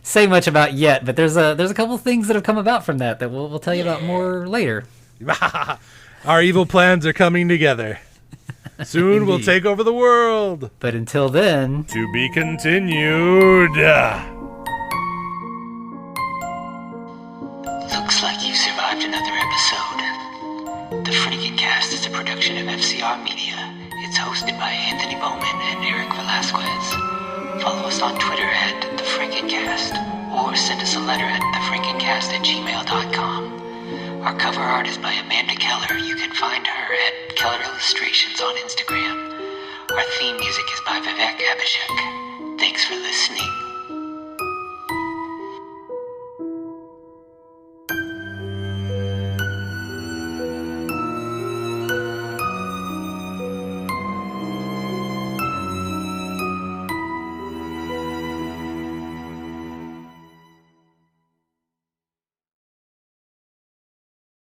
say much about yet, but there's a couple things that have come about from that we'll tell you about more later. Our evil plans are coming together. Soon we'll take over the world. But until then, to be continued. Looks like you've survived another episode. The Franken-Cast is a production of FCR Media. It's hosted by Anthony Bowman and Eric Velazquez. Follow us on Twitter at The Franken-Cast, or send us a letter at thefrankencast@gmail.com. Our cover art is by Amanda Keller. You can find her at Keller Illustrations on Instagram. Our theme music is by Vivek Abhishek. Thanks for listening.